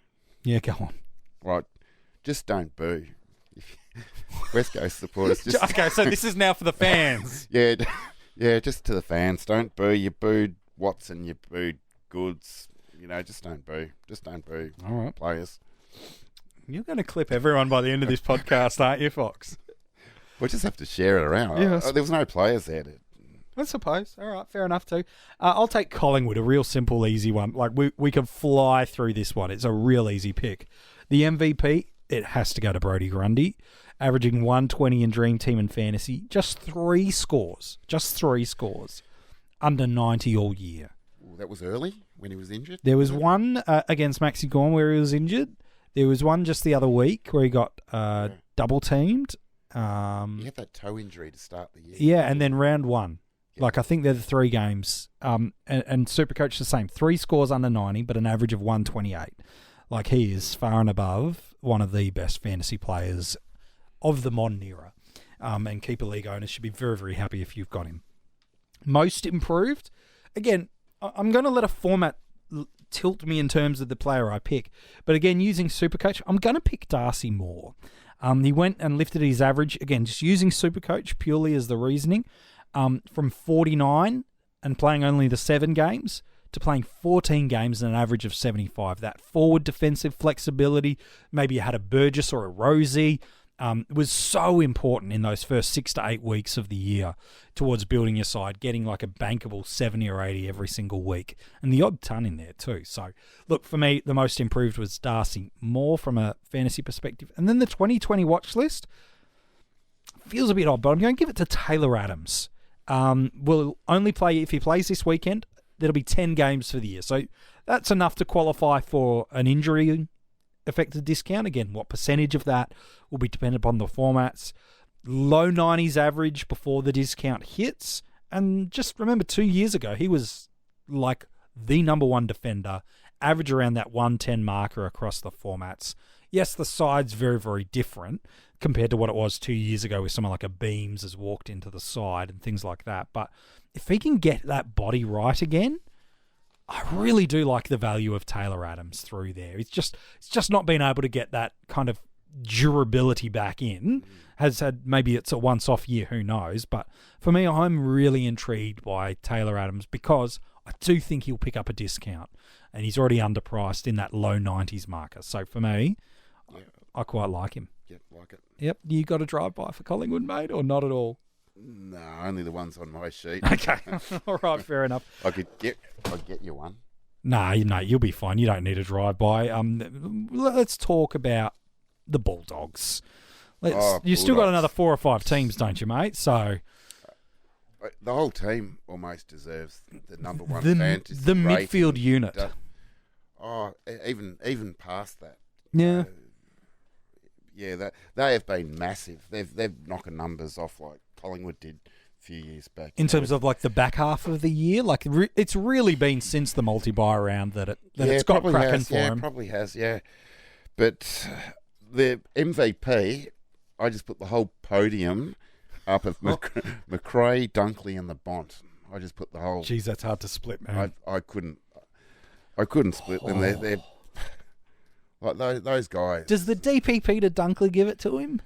Yeah, go on. Right, just don't boo. West Coast supporters. Okay, so this is now for the fans. yeah, just to the fans. Don't boo. You booed Watson. You booed Goods. Just don't boo. Just don't boo. All right, players. You're going to clip everyone by the end of this podcast, aren't you, Fox? We'll just have to share it around. Yes. There was no players there. I suppose. All right, fair enough too. I'll take Collingwood, a real simple, easy one. Like we can fly through this one. It's a real easy pick. The MVP, it has to go to Brodie Grundy. Averaging 120 in Dream Team and Fantasy. Just 3 scores. Under 90 all year. Ooh, that was early when he was injured? There was one against Maxi Gorn where he was injured. There was one just the other week where he got double-teamed. He had that toe injury to start the year. Yeah, and then round 1. Yeah. I think they're the 3 games. And SuperCoach the same. 3 scores under 90, but an average of 128. He is far and above one of the best fantasy players of the modern era. And keeper league owners should be very, very happy if you've got him. Most improved. Again, I'm going to let a format tilt me in terms of the player I pick. But again, using SuperCoach, I'm going to pick Darcy Moore. He went and lifted his average, again, just using SuperCoach purely as the reasoning, from 49 and playing only the 7 games to playing 14 games and an average of 75. That forward defensive flexibility, maybe you had a Burgess or a Rosie, was so important in those first 6 to 8 weeks of the year towards building your side, getting like a bankable 70 or 80 every single week, and the odd ton in there too. So, look, for me, the most improved was Darcy Moore from a fantasy perspective. And then the 2020 watch list feels a bit odd, but I'm going to give it to Taylor Adams. Will only play, if he plays this weekend, there'll be 10 games for the year. So that's enough to qualify for an injury affected discount. Again, what percentage of that will be dependent upon the formats. Low 90s average before the discount hits. And just remember, 2 years ago, he was like the number one defender, average around that 110 marker across the formats. Yes, the side's very, very different compared to what it was 2 years ago with someone like a Beams has walked into the side and things like that. But if he can get that body right again, I really do like the value of Taylor Adams through there. It's just not been able to get that kind of durability back in. Has had, maybe it's a once-off year, who knows. But for me, I'm really intrigued by Taylor Adams because I do think he'll pick up a discount. And he's already underpriced in that low 90s marker. So for me, I quite like him. Yep, like it. Yep. You got a drive-by for Collingwood, mate, or not at all? No, only the ones on my sheet. Okay. All right, fair enough. I'd get you one. No, you'll be fine. You don't need a drive-by. Let's talk about the Bulldogs. You still got another 4 or 5 teams, don't you, mate? So the whole team almost deserves the number one the fantasy midfield rating. unit. Even past that. Yeah. They have been massive. They've knocking numbers off like Collingwood did a few years back. In terms of like the back half of the year, like it's really been since the multi-buy round that it's got cracking for him. Yeah, probably has. Yeah, but the MVP, I just put the whole podium up of McRae, Dunkley, and the Bont. I just put the whole. Jeez, that's hard to split, man. I couldn't split them. They're like those guys. Does the DPP to Dunkley give it to him?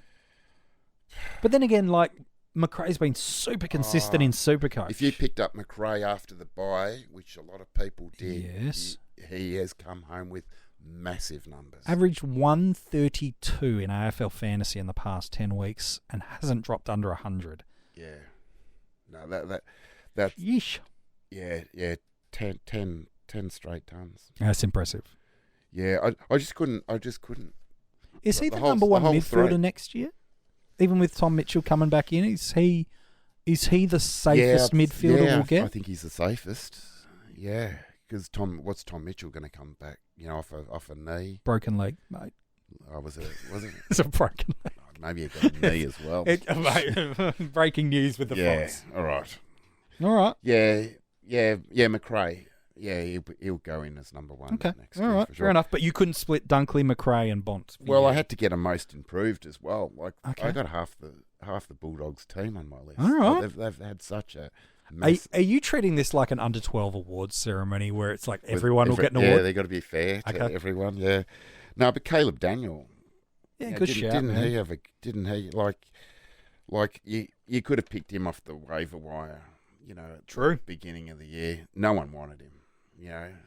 But then again, like McRae's been super consistent in SuperCoach. If you picked up McRae after the bye, which a lot of people did, yes, he has come home with massive numbers. Averaged 132 in AFL Fantasy in the past 10 weeks and hasn't dropped under 100. Yeah. No, that yeesh. Yeah, 10 straight tons. That's impressive. Yeah, I just couldn't. Is he the number one midfielder next year? Even with Tom Mitchell coming back in, is he the safest midfielder we'll get? I think he's the safest. Yeah, because what's Tom Mitchell going to come back? Off a knee, broken leg, mate. Oh, was it? It's a broken leg. Oh, maybe he got a knee as well. Breaking news with the Fox. All right. Yeah, McRae. Yeah, he'll go in as number one next year. All right, fair enough. But you couldn't split Dunkley, McRae, and Bont. Well, I had to get a most improved as well. Like I got half the Bulldogs team on my list. All right, they've had such a. Are you treating this like an under 12 awards ceremony where it's like everyone will get an award? Yeah, they got to be fair to everyone. Yeah, no, but Caleb Daniel. Yeah, good shout. Didn't he like you could have picked him off the waiver wire. At the beginning of the year, no one wanted him.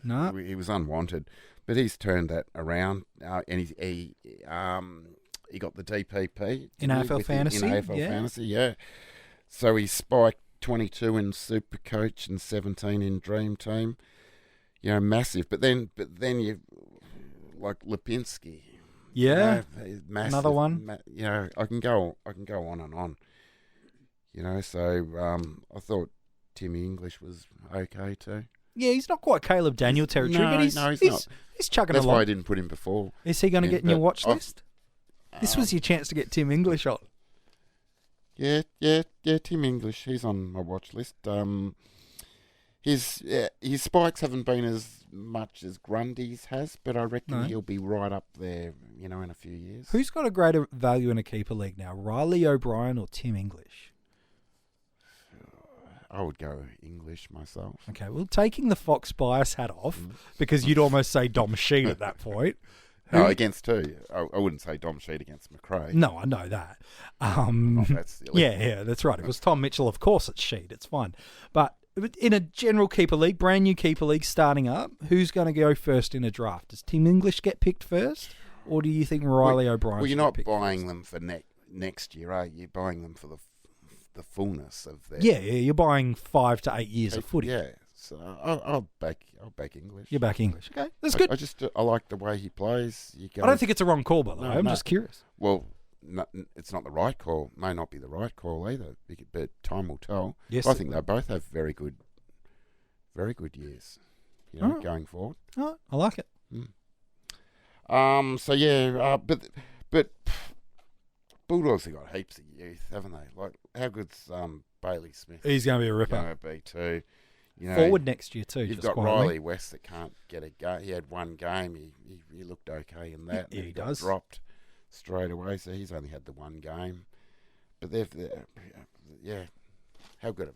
No, he was unwanted, but he's turned that around, and he got the DPP in AFL Fantasy. Fantasy, yeah. So he spiked 22 in SuperCoach and 17 in DreamTeam. Massive. But then you like Lipinski. Yeah, massive, another one. I can go on and on. So I thought Timmy English was okay too. Yeah, he's not quite Caleb Daniel territory, but he's not. He's chugging That's along. why I didn't put him before. Is he going to get in your watch list? This was your chance to get Tim English on. Yeah, Tim English. He's on my watch list. His spikes haven't been as much as Grundy's has, but I reckon he'll be right up there, in a few years. Who's got a greater value in a keeper league now, Riley O'Brien or Tim English? I would go English myself. Okay, well, taking the Fox bias hat off, because you'd almost say Dom Sheen at that point, No, against two. I wouldn't say Dom Sheed against McRae. No, I know that. Oh, that's silly. Yeah, that's right. It was Tom Mitchell. Of course it's Sheed. It's fine. But in a general keeper league, brand new keeper league starting up, who's going to go first in a draft? Does Tim English get picked first? Or do you think Riley O'Brien Well, you're should not get picked buying first? them for next year, are you? You're buying them for the fullness of their... Yeah, you're buying 5 to 8 years of footy. Yeah, so I'll back English. You're back English. Okay, that's good. I like the way he plays. I don't think it's a wrong call, by the way. I'm just curious. Well, it's not the right call. May not be the right call either, but time will tell. Yes, I think they both have very good years, going forward. Oh, I like it. So yeah, but Bulldogs have got heaps of youth, haven't they? Like, how good's Bailey Smith? He's going to be a ripper. Going to be too. Forward next year too. You've just got quietly. Riley West that can't get a game. He had one game. He looked okay in that. Yeah, he got does. Dropped straight away, so he's only had the one game. But yeah, how good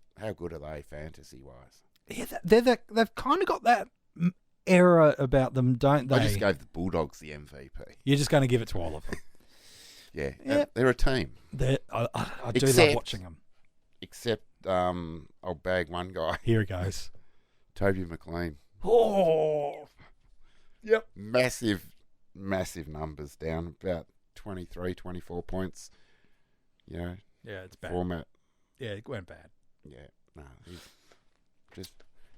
are they fantasy wise? Yeah, they've kind of got that era about them, don't they? I just gave the Bulldogs the MVP. You're just going to give it to all of them. Yeah, they're a team. I do love watching them. Except I'll bag one guy. Here it goes. Toby McLean. Oh, yep. Massive numbers down, about 23, 24 points. Yeah, it's bad. Format. Yeah, it went bad. Yeah, no, he's just,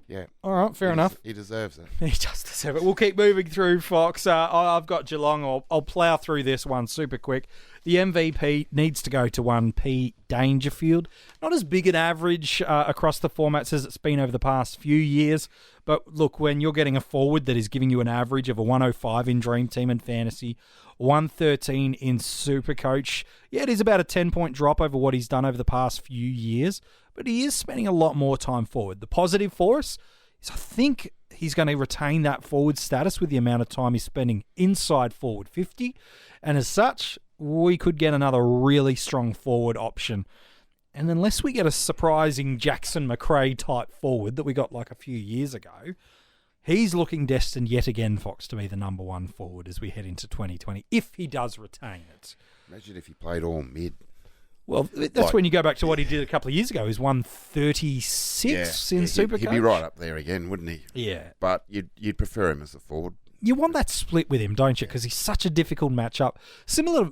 yeah. All right, fair enough. He deserves it. He just deserves it. We'll keep moving through, Fox. I've got Geelong. I'll plough through this one super quick. The MVP needs to go to one P. Dangerfield. Not as big an average across the formats as it's been over the past few years. But look, when you're getting a forward that is giving you an average of a 105 in Dream Team and Fantasy, 113 in SuperCoach, yeah, it is about a 10-point drop over what he's done over the past few years. But he is spending a lot more time forward. The positive for us is I think he's going to retain that forward status with the amount of time he's spending inside forward 50. And as such, we could get another really strong forward option. And unless we get a surprising Jackson McRae type forward that we got like a few years ago, he's looking destined yet again, Fox, to be the number one forward as we head into 2020, if he does retain it. Imagine if he played all mid. Well, that's when you go back to what he did a couple of years ago. He's 136 in SuperCoach. He'd be right up there again, wouldn't he? Yeah. But you'd prefer him as a forward. You want that split with him, don't you? Because he's such a difficult matchup. Similar,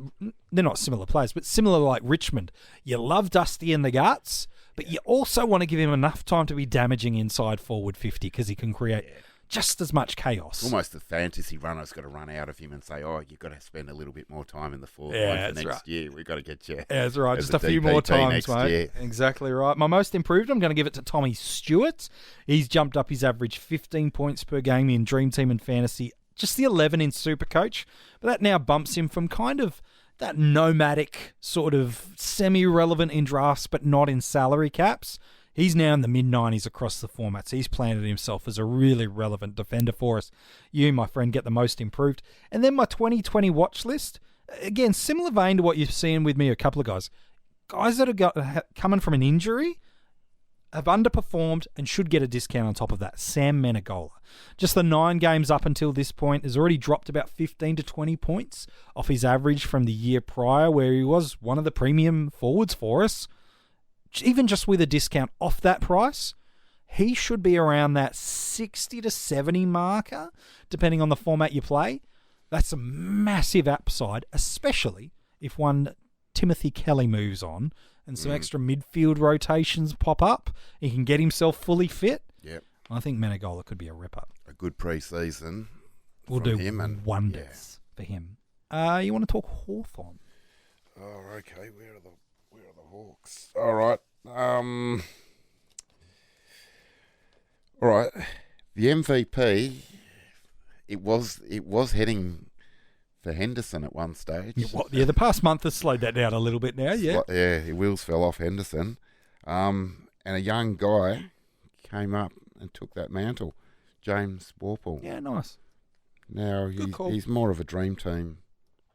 they're not similar players, but similar like Richmond. You love Dusty in the guts, but you also want to give him enough time to be damaging inside forward 50 because he can create just as much chaos. Almost the fantasy runner's got to run out of him and say, oh, you've got to spend a little bit more time in the forward line for next year. We've got to get you. Yeah, that's right. As Just a few more times, mate. Year. Exactly right. My most improved, I'm going to give it to Tommy Stewart. He's jumped up his average 15 points per game in Dream Team and Fantasy, just the 11 in SuperCoach. But that now bumps him from kind of that nomadic sort of semi-relevant in drafts, but not in salary caps. He's now in the mid-90s across the formats. He's planted himself as a really relevant defender for us. You, my friend, get the most improved. And then my 2020 watch list, again, similar vein to what you've seen with me, a couple of guys. Guys that are coming from an injury have underperformed and should get a discount on top of that. Sam Menegola. Just the 9 games up until this point has already dropped about 15 to 20 points off his average from the year prior, where he was one of the premium forwards for us. Even just with a discount off that price, he should be around that 60 to 70 marker, depending on the format you play. That's a massive upside, especially if one Timothy Kelly moves on and some extra midfield rotations pop up. He can get himself fully fit. Yep. I think Menegola could be a ripper. A good pre-season. We'll do him wonders for him. You want to talk Hawthorn? Oh, okay. Where are the Hawks? All right. All right. The MVP. It was heading for Henderson at one stage. Yeah, the past month has slowed that down a little bit now. Yeah. Yeah. The wheels fell off Henderson, and a young guy came up and took that mantle. James Warple. Yeah, nice. Now he's more of a dream team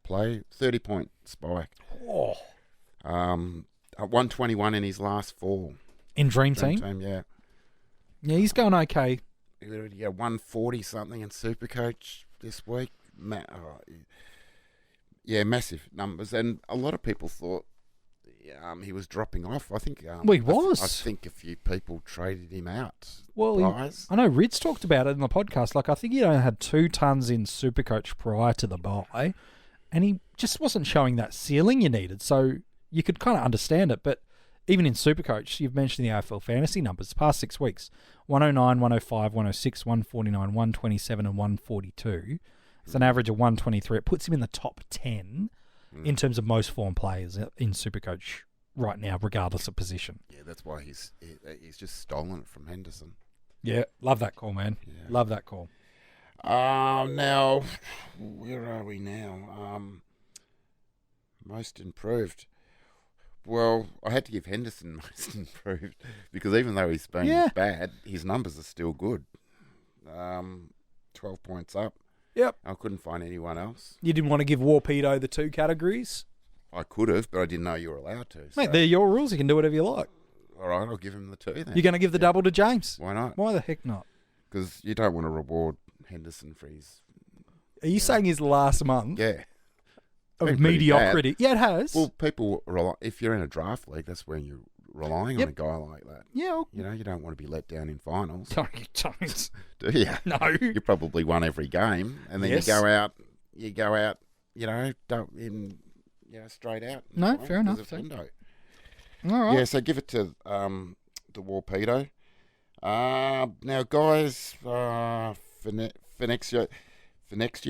play. 30-point spike. Oh. 121 in his last 4. In Dream Team? Yeah. Yeah, he's going okay. He got 140 something in SuperCoach this week. massive numbers, and a lot of people thought he was dropping off. I think Well, he was. I think a few people traded him out. Well, I know Ritz talked about it in the podcast. Like, I think he only had 2 tons in SuperCoach prior to the buy, and he just wasn't showing that ceiling you needed. So you could kind of understand it. But even in SuperCoach, you've mentioned the AFL fantasy numbers. The past 6 weeks, 109, 105, 106, 149, 127 and 142. It's an average of 123. It puts him in the top 10 in terms of most form players in SuperCoach right now, regardless of position. Yeah, that's why he's just stolen it from Henderson. Yeah, love that call, man. Yeah. Love that call. Now, where are we now? Most improved. Well, I had to give Henderson most improved because even though he's been bad, his numbers are still good. 12 points up. Yep. I couldn't find anyone else. You didn't want to give Warpedo the 2 categories? I could have, but I didn't know you were allowed to. Mate, they're your rules. You can do whatever you like. All right, I'll give him the 2 then. You're going to give the double to James? Why not? Why the heck not? Because you don't want to reward Henderson for his... Are you saying his last month Yeah. of mediocrity? Yeah, it has. Well, people rely, if you're in a draft league, that's when you're relying on a guy like that. Yeah. You know, you don't want to be let down in finals. No, you don't. Do you? No. You probably won every game, and then you go out, straight out. No, fair enough. Window. All right. Yeah, so give it to the Warpedo. Now, guys, for next year,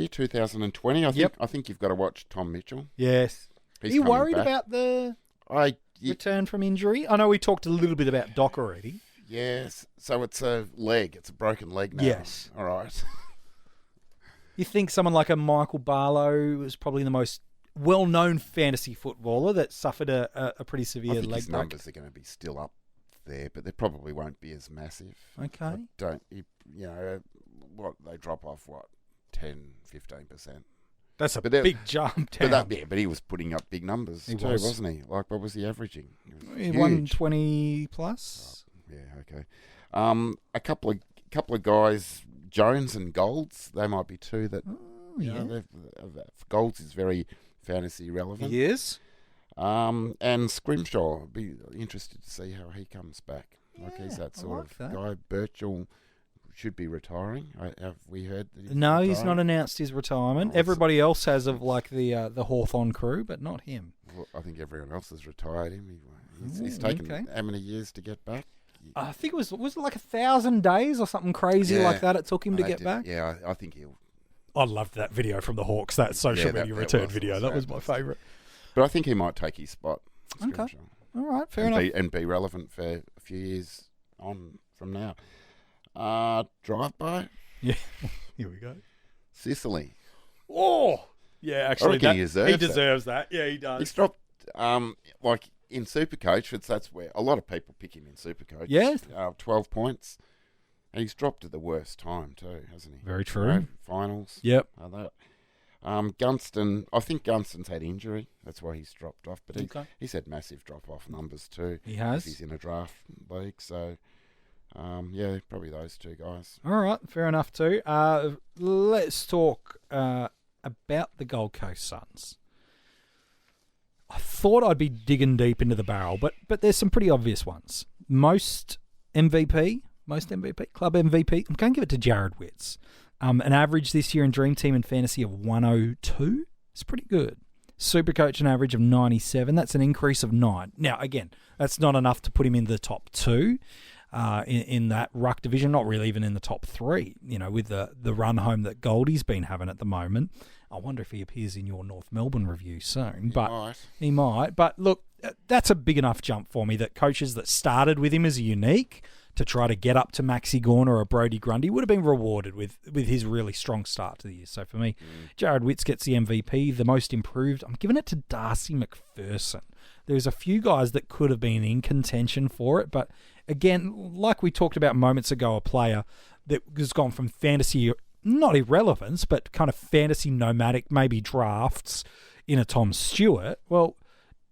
2020, I think you've got to watch Tom Mitchell. Yes. He's Are you coming worried back. about the return from injury? I know we talked a little bit about Doc already. Yes. So it's a leg. It's a broken leg now. Yes. All right. You think someone like a Michael Barlow was probably the most well-known fantasy footballer that suffered a pretty severe I think leg his break? numbers are going to be still up there, but they probably won't be as massive. Okay. They drop off, 10, 15%. That's a big jump down. But he was putting up big numbers wasn't he? Like, what was he averaging? 120 plus. Yeah, okay. A couple of guys, Jones and Golds, they might be 2 that. Golds is very fantasy relevant. He is. And Scrimshaw, be interested to see how he comes back. He's that sort of guy. Birchall should be retiring. Have we heard that he's retiring? He's not announced his retirement. Everybody else has of like the Hawthorn crew, but not him. Well, I think everyone else has retired him. He's taken how many years to get back? I think was it like 1,000 days or something crazy like that it took him to get back? Yeah, I think he'll... I loved that video from the Hawks, that social media return video. That was my favourite. But I think he might take his spot. Okay. All right, fair enough. And be relevant for a few years on from now. Drive-by? Yeah, here we go. Sicily. Oh! Yeah, actually, he deserves that. Yeah, he does. He's dropped, in SuperCoach, that's where a lot of people pick him in SuperCoach. Yes. 12 points. And he's dropped at the worst time too, hasn't he? Very true. Finals. Yep. Gunston, I think Gunston's had injury. That's why he's dropped off. But he's had massive drop-off numbers too. He has. He's in a draft league. So, probably those 2 guys. All right, fair enough too. Let's talk about the Gold Coast Suns. I thought I'd be digging deep into the barrel, but there's some pretty obvious ones. Most MVP, club MVP. I'm going to give it to Jared Witts. An average this year in Dream Team and Fantasy of 102. It's pretty good. SuperCoach an average of 97. That's an increase of 9. Now, again, that's not enough to put him in the top 2 in that ruck division. Not really even in the top 3, with the run home that Goldie's been having at the moment. I wonder if he appears in your North Melbourne review soon. He might. But look, that's a big enough jump for me that coaches that started with him as a unique to try to get up to Maxi Gorn or a Brodie Grundy would have been rewarded with his really strong start to the year. So for me, Jared Witts gets the MVP, the most improved. I'm giving it to Darcy McPherson. There's a few guys that could have been in contention for it, but again, like we talked about moments ago, a player that has gone from fantasy, not irrelevance, but kind of fantasy nomadic, maybe drafts in a Tom Stewart. Well,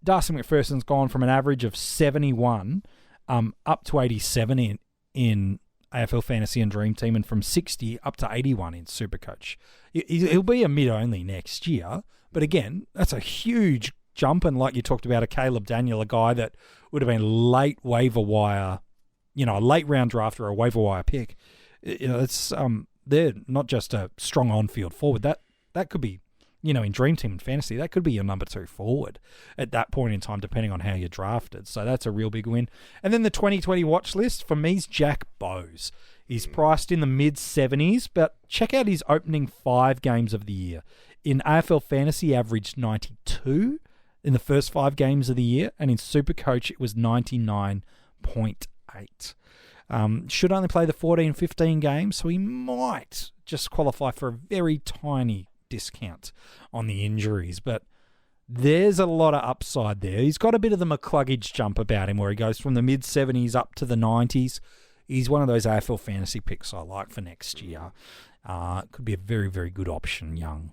Darcy McPherson's gone from an average of 71 up to 87 in AFL Fantasy and Dream Team, and from 60 up to 81 in SuperCoach. He'll be a mid-only next year, but again, that's a huge jump, and like you talked about, a Caleb Daniel, a guy that would have been late waiver wire, a late round draft or a waiver wire pick. It's they're not just a strong on-field forward. That could be, in Dream Team and Fantasy, that could be your number 2 forward at that point in time, depending on how you're drafted. So that's a real big win. And then the 2020 watch list, for me, is Jack Bowes. He's priced in the mid-70s, but check out his opening 5 games of the year. In AFL Fantasy, averaged 92 in the first 5 games of the year, and in SuperCoach, it was 99.8. Should only play the 14-15 games, so he might just qualify for a very tiny discount on the injuries, but there's a lot of upside there. He's got a bit of the McCluggage jump about him, where he goes from the mid-70s up to the 90s. He's one of those AFL Fantasy picks I like for next year. Could be a very, very good option, young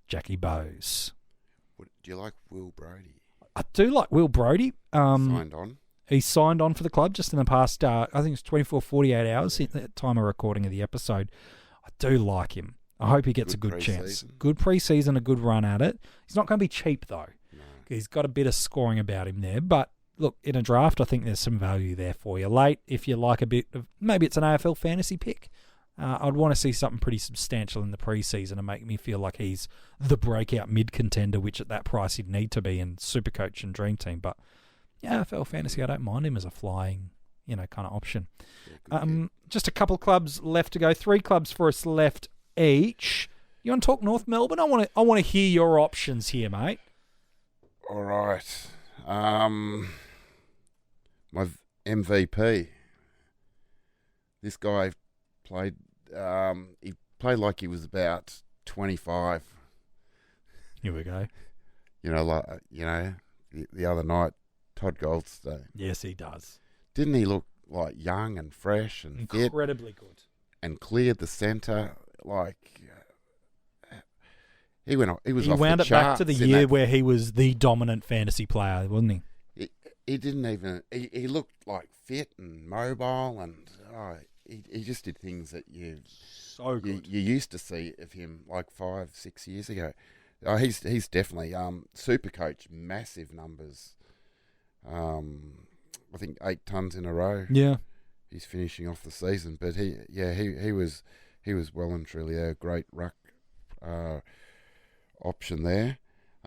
Jackie Bowes. Do you like Will Brodie? I do like Will Brodie. Signed on. He's signed on for the club just in the past, I think it's 24, 48 hours at the time of recording of the episode. I do like him. I hope he gets a good chance. Good pre-season, a good run at it. He's not going to be cheap, though. No. He's got a bit of scoring about him there. But, look, in a draft, I think there's some value there for you. Late, if you like a bit of, maybe it's an AFL fantasy pick. I'd want to see something pretty substantial in the pre-season and make me feel like he's the breakout mid-contender, which at that price he'd need to be in SuperCoach and Dream Team. But, yeah, AFL fantasy, I don't mind him as a flying, kind of option. Yeah, just a couple of clubs left to go. 3 clubs for us left each. You want to talk North Melbourne? I want to hear your options here, mate. All right. My MVP. This guy played. He played like he was about 25. Here we go. The other night, Todd Goldstein. Yes, he does. Didn't he look like young and fresh and incredibly good, and cleared the centre? He went. He was. He off wound the it back charts to the year where he was the dominant fantasy player, wasn't he? He didn't even. He looked like fit and mobile, and he just did things that you used to see of him like 5-6 years ago. He's definitely SuperCoach, massive numbers. I think 8 tons in a row. Yeah, he's finishing off the season, but he was well and truly a great ruck option there,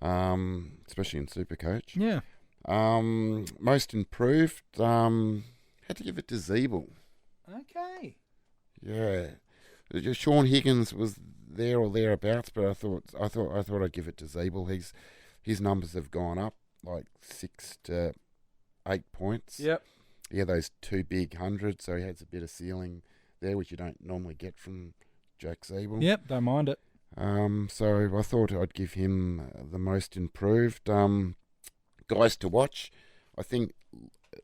especially in SuperCoach. Yeah. Most improved, had to give it to Zeeble. Okay. Yeah, Sean Higgins was there or thereabouts, but I thought I'd give it to Zeeble. His numbers have gone up like 6 to 8 points. Yep. Yeah, those 2 big hundreds, so he has a bit of ceiling there, which you don't normally get from Jack Zeeble. Yep, don't mind it. So I thought I'd give him the most improved. Guys to watch, I think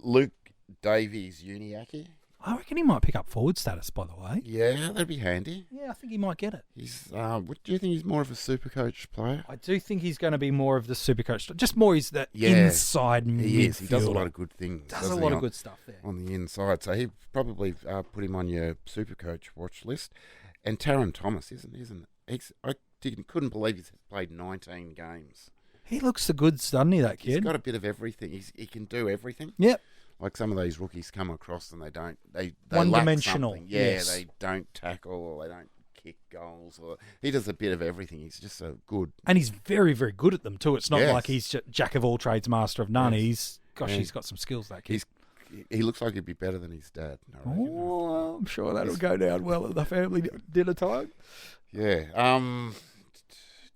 Luke Davies Uniacke. I reckon he might pick up forward status, by the way. Yeah, that'd be handy. Yeah, I think he might get it. He's. What do you think? He's more of a SuperCoach player? I do think he's going to be more of the SuperCoach. Just more he's the inside midfielder. He is. He does a lot of good things. Does a lot of good stuff there. On the inside. So he probably put him on your SuperCoach watch list. And Taron Thomas, isn't I couldn't believe he's played 19 games. He looks the goods, doesn't he, that kid? He's got a bit of everything. He can do everything. Yep. Like some of these rookies come across and they one-dimensional. Yeah, yes. They don't tackle or they don't kick goals. Or he does a bit of everything. He's just so good. And he's very, very good at them too. It's not like he's jack of all trades, master of none. Yes. He's got some skills, that kid. He looks like he'd be better than his dad. Oh, I'm sure that'll go down well at the family dinner time. Yeah.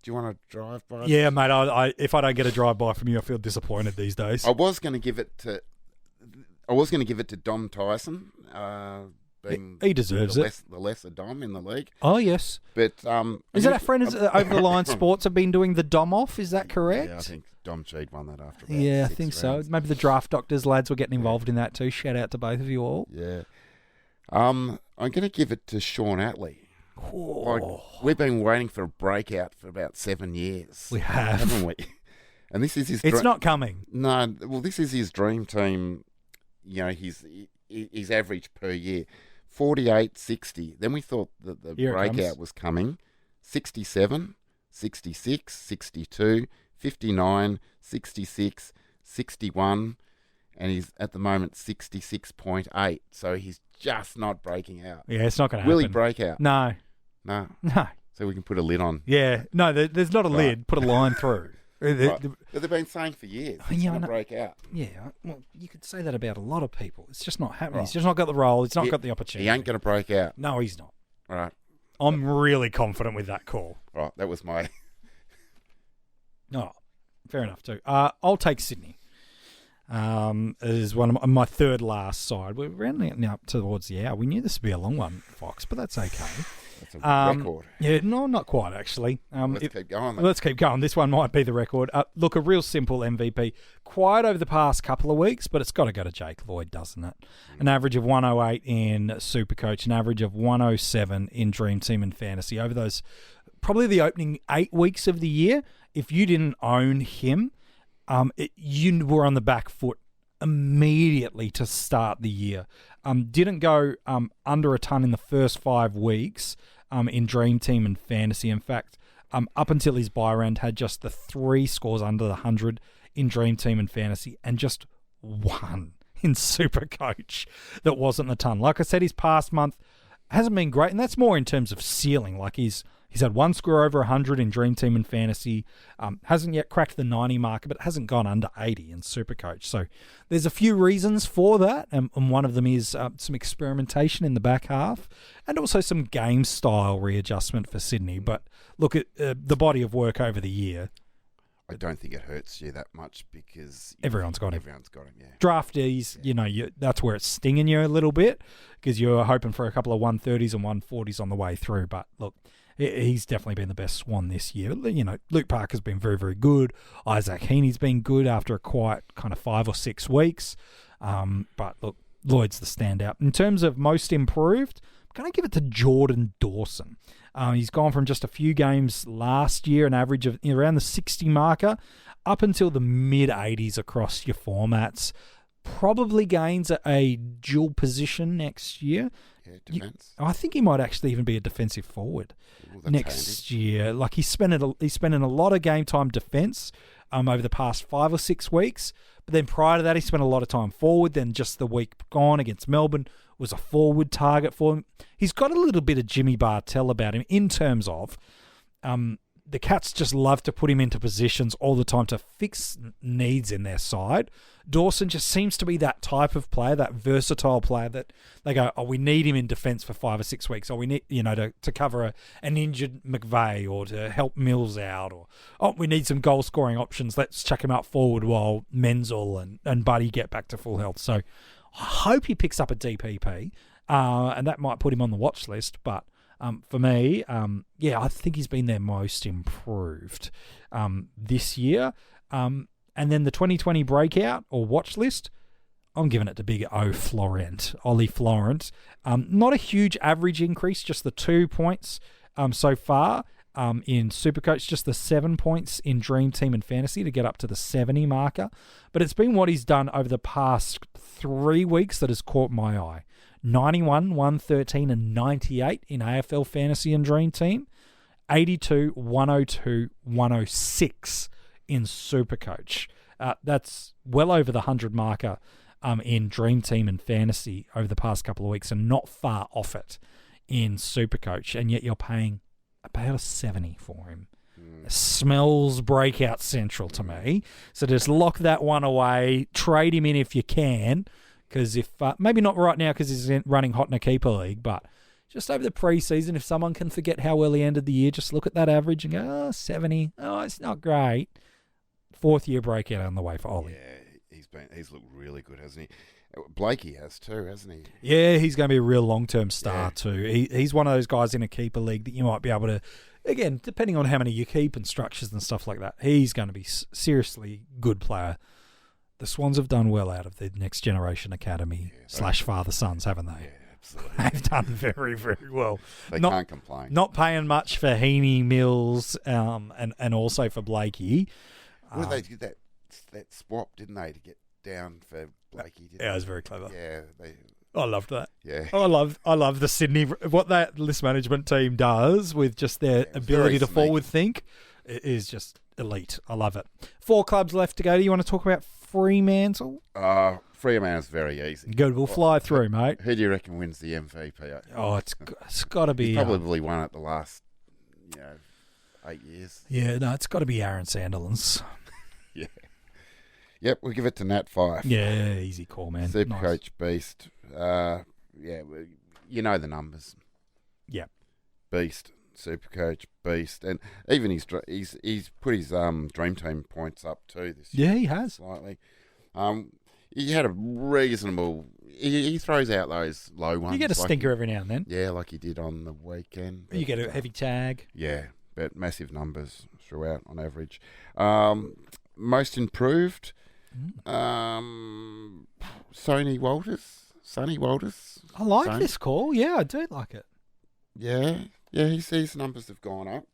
Do you want to drive by? Yeah, mate. If I don't get a drive by from you, I feel disappointed these days. I was going to give it to Dom Tyson. He deserves the lesser Dom in the league. Oh yes, but is it our friends at Over the Line Sports have been doing the Dom off? Is that correct? Yeah, I think Dom Cheed won that after. Yeah, I think so. Maybe the Draft Doctors lads were getting involved in that too. Shout out to both of you all. Yeah, I'm going to give it to Sean Atley. Like, we've been waiting for a breakout for about 7 years. We have, haven't we? And this is his. It's not coming. No, well, this is his dream team. You know, his average per year, 48, 60. Then we thought that the Here it breakout comes. was coming. 67, 66, 62, 59, 66, 61, and he's at the moment 66.8. So he's just not breaking out. Yeah, it's not going to happen. Will he break out? No. No. No. So we can put a lid on. Yeah. No, there's not a Right. lid. Put a line through. Right. But they've been saying for years it's Yeah, I going know. to break out. Yeah, well, you could say that about a lot of people. It's just not happening. Right. He's just not got the role. He's not He- got the opportunity. He ain't going to break out. No, he's not. All right. I'm really confident with that call. Right. That was my... Oh, fair enough too. I'll take Sydney. Is one of my third last side. We're rounding it now up towards the hour. We knew this would be a long one, Fox, but that's okay. That's a record. Yeah, no, not quite actually. Let's keep going. Then. Let's keep going. This one might be the record. Look, a real simple MVP. Quiet over the past couple of weeks, but it's got to go to Jake Lloyd, doesn't it? An average of 108 in SuperCoach, an average of 107 in Dream Team and Fantasy over those probably the opening 8 weeks of the year. If you didn't own him, you were on the back foot immediately to start the year. Didn't go under a ton in the first 5 weeks in Dream Team and Fantasy. In fact, up until his bye round, had just the 3 scores under the 100 in Dream Team and Fantasy, and just 1 in SuperCoach that wasn't a ton. Like I said, his past month hasn't been great, and that's more in terms of ceiling. Like he's had 1 score over 100 in Dream Team and Fantasy, hasn't yet cracked the 90 marker, but hasn't gone under 80 in SuperCoach. So there's a few reasons for that, and one of them is some experimentation in the back half, and also some game style readjustment for Sydney. But look at the body of work over the year. I don't think it hurts you that much because Everyone's got him. Everyone's got him. Yeah. Draftees, that's where it's stinging you a little bit because you're hoping for a couple of 130s and 140s on the way through. But look, he's definitely been the best swan this year. Luke Parker's been very, very good. Isaac Heaney's been good after a quiet kind of 5 or 6 weeks. But look, Lloyd's the standout. In terms of most improved, I'm going to give it to Jordan Dawson. He's gone from just a few games last year, an average of around the 60 marker, up until the mid-80s across your formats. Probably gains a dual position next year. Yeah, defense. I think he might actually even be a defensive forward next year. Like he's spending a lot of game time defense over the past 5 or 6 weeks. But then prior to that, he spent a lot of time forward. Then just the week gone against Melbourne was a forward target for him. He's got a little bit of Jimmy Bartell about him in terms of the Cats just love to put him into positions all the time to fix needs in their side. Dawson just seems to be that type of player, that versatile player that they go, we need him in defence for 5 or 6 weeks, or we need, to cover an injured McVeigh or to help Mills out, or, we need some goal scoring options. Let's chuck him out forward while Menzel and Buddy get back to full health. So I hope he picks up a DPP, and that might put him on the watch list, but for me, I think he's been their most improved this year. And then the 2020 breakout or watch list, I'm giving it to Big O Florent, Ollie Florent. Not a huge average increase, just the 2 points so far in SuperCoach, just the 7 points in Dream Team and Fantasy to get up to the 70 marker. But it's been what he's done over the past 3 weeks that has caught my eye. 91, 113, and 98 in AFL Fantasy and Dream Team. 82, 102, 106 in SuperCoach. That's well over the 100 marker in Dream Team and Fantasy over the past couple of weeks, and not far off it in SuperCoach. And yet you're paying about a 70 for him. Smells breakout central to me. So just lock that one away. Trade him in if you can. Because if, maybe not right now because he's running hot in a keeper league, but just over the preseason, if someone can forget how well he ended the year, just look at that average and go, 70. Oh, it's not great. 4th year breakout on the way for Ollie. Yeah, he's looked really good, hasn't he? Blakey has too, hasn't he? Yeah, he's going to be a real long-term star too. He's one of those guys in a keeper league that you might be able to, again, depending on how many you keep and structures and stuff like that, he's going to be seriously good player. The Swans have done well out of the Next Generation Academy / Father Sons, haven't they? Yeah, absolutely. They've done very, very well. They can't complain. Not paying much for Heaney, Mills, and also for Blakey. Well, they did that swap, didn't they, to get down for Blakey? Yeah, it was very clever. Yeah, I loved that. Yeah. I love the Sydney, what that list management team does with just their ability to sneaky. forward think. It is just elite. I love it. 4 clubs left to go. Do you want to talk about Fremantle? Fremantle's very easy. Good. We'll fly through, mate. Who do you reckon wins the MVP? Oh, it's got to be. He's probably won it the last, 8 years. Yeah, no, it's got to be Aaron Sandilands. Yeah. Yep, we'll give it to Nat 5. Yeah, easy call, man. SuperCoach beast. You know the numbers. Yeah. Beast. SuperCoach beast, and even he's put his dream team points up too this year. Yeah, he has slightly. He had a reasonable. He throws out those low ones. You get a stinker every now and then. Yeah, like he did on the weekend. You get a heavy tag. Yeah, but massive numbers throughout on average. Most improved. Sonny Walters. I like this call. Yeah, I do like it. Yeah, his numbers have gone up.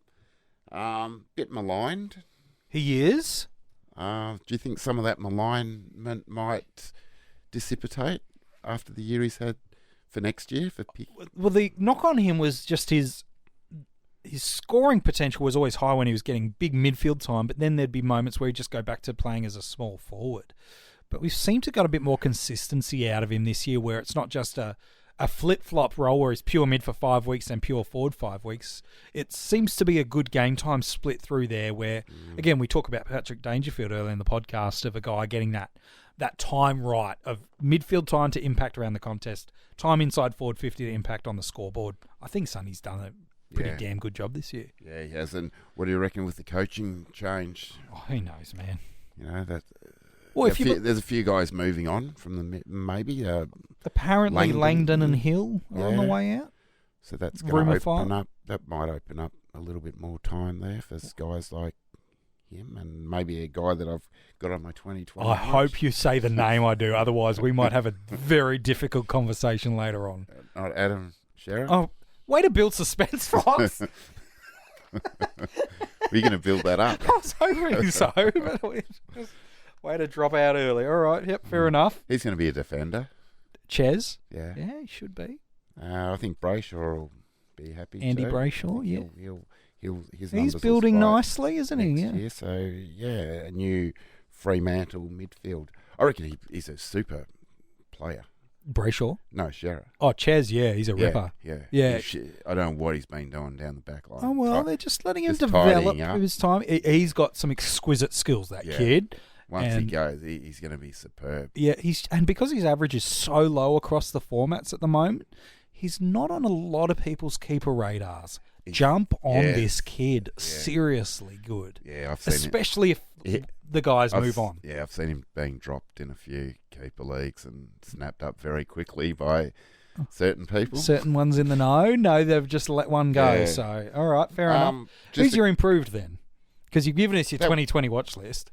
Bit maligned. He is. Do you think some of that malignment might dissipate after the year he's had for next year? Well, the knock on him was just his scoring potential was always high when he was getting big midfield time, but then there'd be moments where he'd just go back to playing as a small forward. But we've seemed to got a bit more consistency out of him this year, where it's not just a flip-flop role where he's pure mid for 5 weeks and pure forward 5 weeks. It seems to be a good game time split through there where, again, we talk about Patrick Dangerfield earlier in the podcast of a guy getting that time right of midfield time to impact around the contest, time inside forward 50 to impact on the scoreboard. I think Sonny's done a pretty damn good job this year. Yeah, he has. And what do you reckon with the coaching change? Oh, who knows, man? That... Well, there's a few guys moving on from the maybe. Apparently, Langdon and Hill are on the way out. So that's going to open up. That might open up a little bit more time there for guys like him, and maybe a guy that I've got on my 2020. I hope you say the name I do. Otherwise, we might have a very difficult conversation later on. Not Adam Shearer. Oh, way to build suspense, Fox. We're going to build that up. I was hoping so, but way to drop out early. All right, yep, fair enough. He's going to be a defender. Ches? Yeah, he should be. I think Brayshaw will be happy. Andy too. Brayshaw, yeah. He's building nicely, isn't he? Yeah. Year, so a new Fremantle midfield. I reckon he's a super player. Brayshaw? No, Shearer. Oh, Ches, yeah, he's a ripper. Yeah. I don't know what he's been doing down the back line. Oh, well, they're just letting him develop through his time. He's got some exquisite skills, that kid. Once he goes, he's going to be superb. Yeah, and because his average is so low across the formats at the moment, he's not on a lot of people's keeper radars. Jump on this kid. Yeah. Seriously good. Yeah, I've seen especially if the guys move on. Yeah, I've seen him being dropped in a few keeper leagues and snapped up very quickly by certain people. Certain ones in the know. No, they've just let one go. Yeah. So, all right, fair enough. Who's your improved then? Because you've given us your 2020 watch list.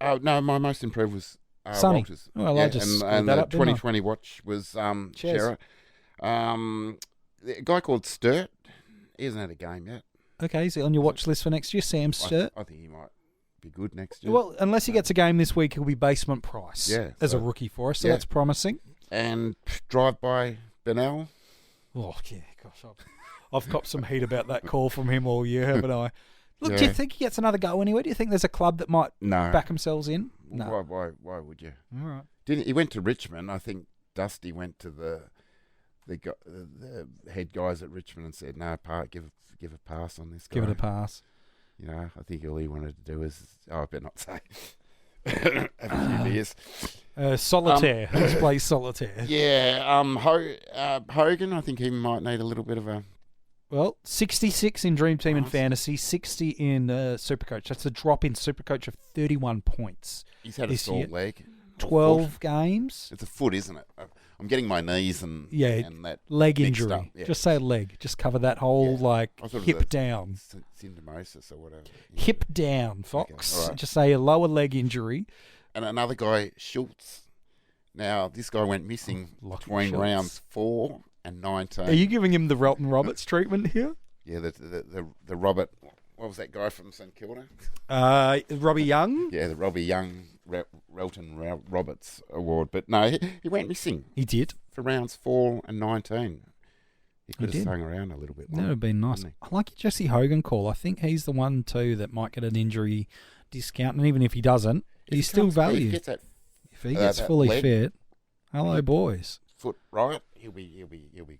No, my most improved was Sonny. Walters. Well, I just and that the up, didn't 2020 watch was Shearer. A guy called Sturt. He hasn't had a game yet. Okay, is he on your watch list for next year, Sam Sturt? I think he might be good next year. Well, unless he gets a game this week, he'll be basement price as a rookie for us, so that's promising. And drive-by Bennell. Oh, yeah, gosh. I've copped some heat about that call from him all year, haven't I? Look, do you think he gets another go anywhere? Do you think there's a club that might back themselves in? No. Why would you? All right. He went to Richmond. I think Dusty went to the head guys at Richmond and said, "No, give a pass on this guy. Give it a pass." I think all he wanted to do is, I better not say, have a few beers. Solitaire. Let's play solitaire. Yeah. Hogan, I think he might need a little bit of a... Well, 66 in Dream Team and Fantasy, 60 in Supercoach. That's a drop in Supercoach of 31 points. He's had a sore leg. 12 games. It's a foot, isn't it? I'm getting my knees and that leg injury. Yeah. Just say leg. Just cover that whole hip down. Syndesmosis or whatever. Yeah. Hip down, Fox. Okay. Right. Just say a lower leg injury. And another guy, Schultz. Now this guy went missing between rounds 4 and 19. Are you giving him the Relton Roberts treatment here? Yeah, the Robert. What was that guy from St Kilda? Robbie Young. Yeah, the Robbie Young Relton Roberts Award. But no, he went missing. He did. for rounds 4 and 19. He could He have did. hung around a little bit That more. would have been nice. wouldn't I like your Jesse Hogan call. I think he's the one too that might get an injury discount, and even if he doesn't, he? he's If he still comes- If he valued. gets that If he gets that fully leg- fit, hello boys. foot right, he'll be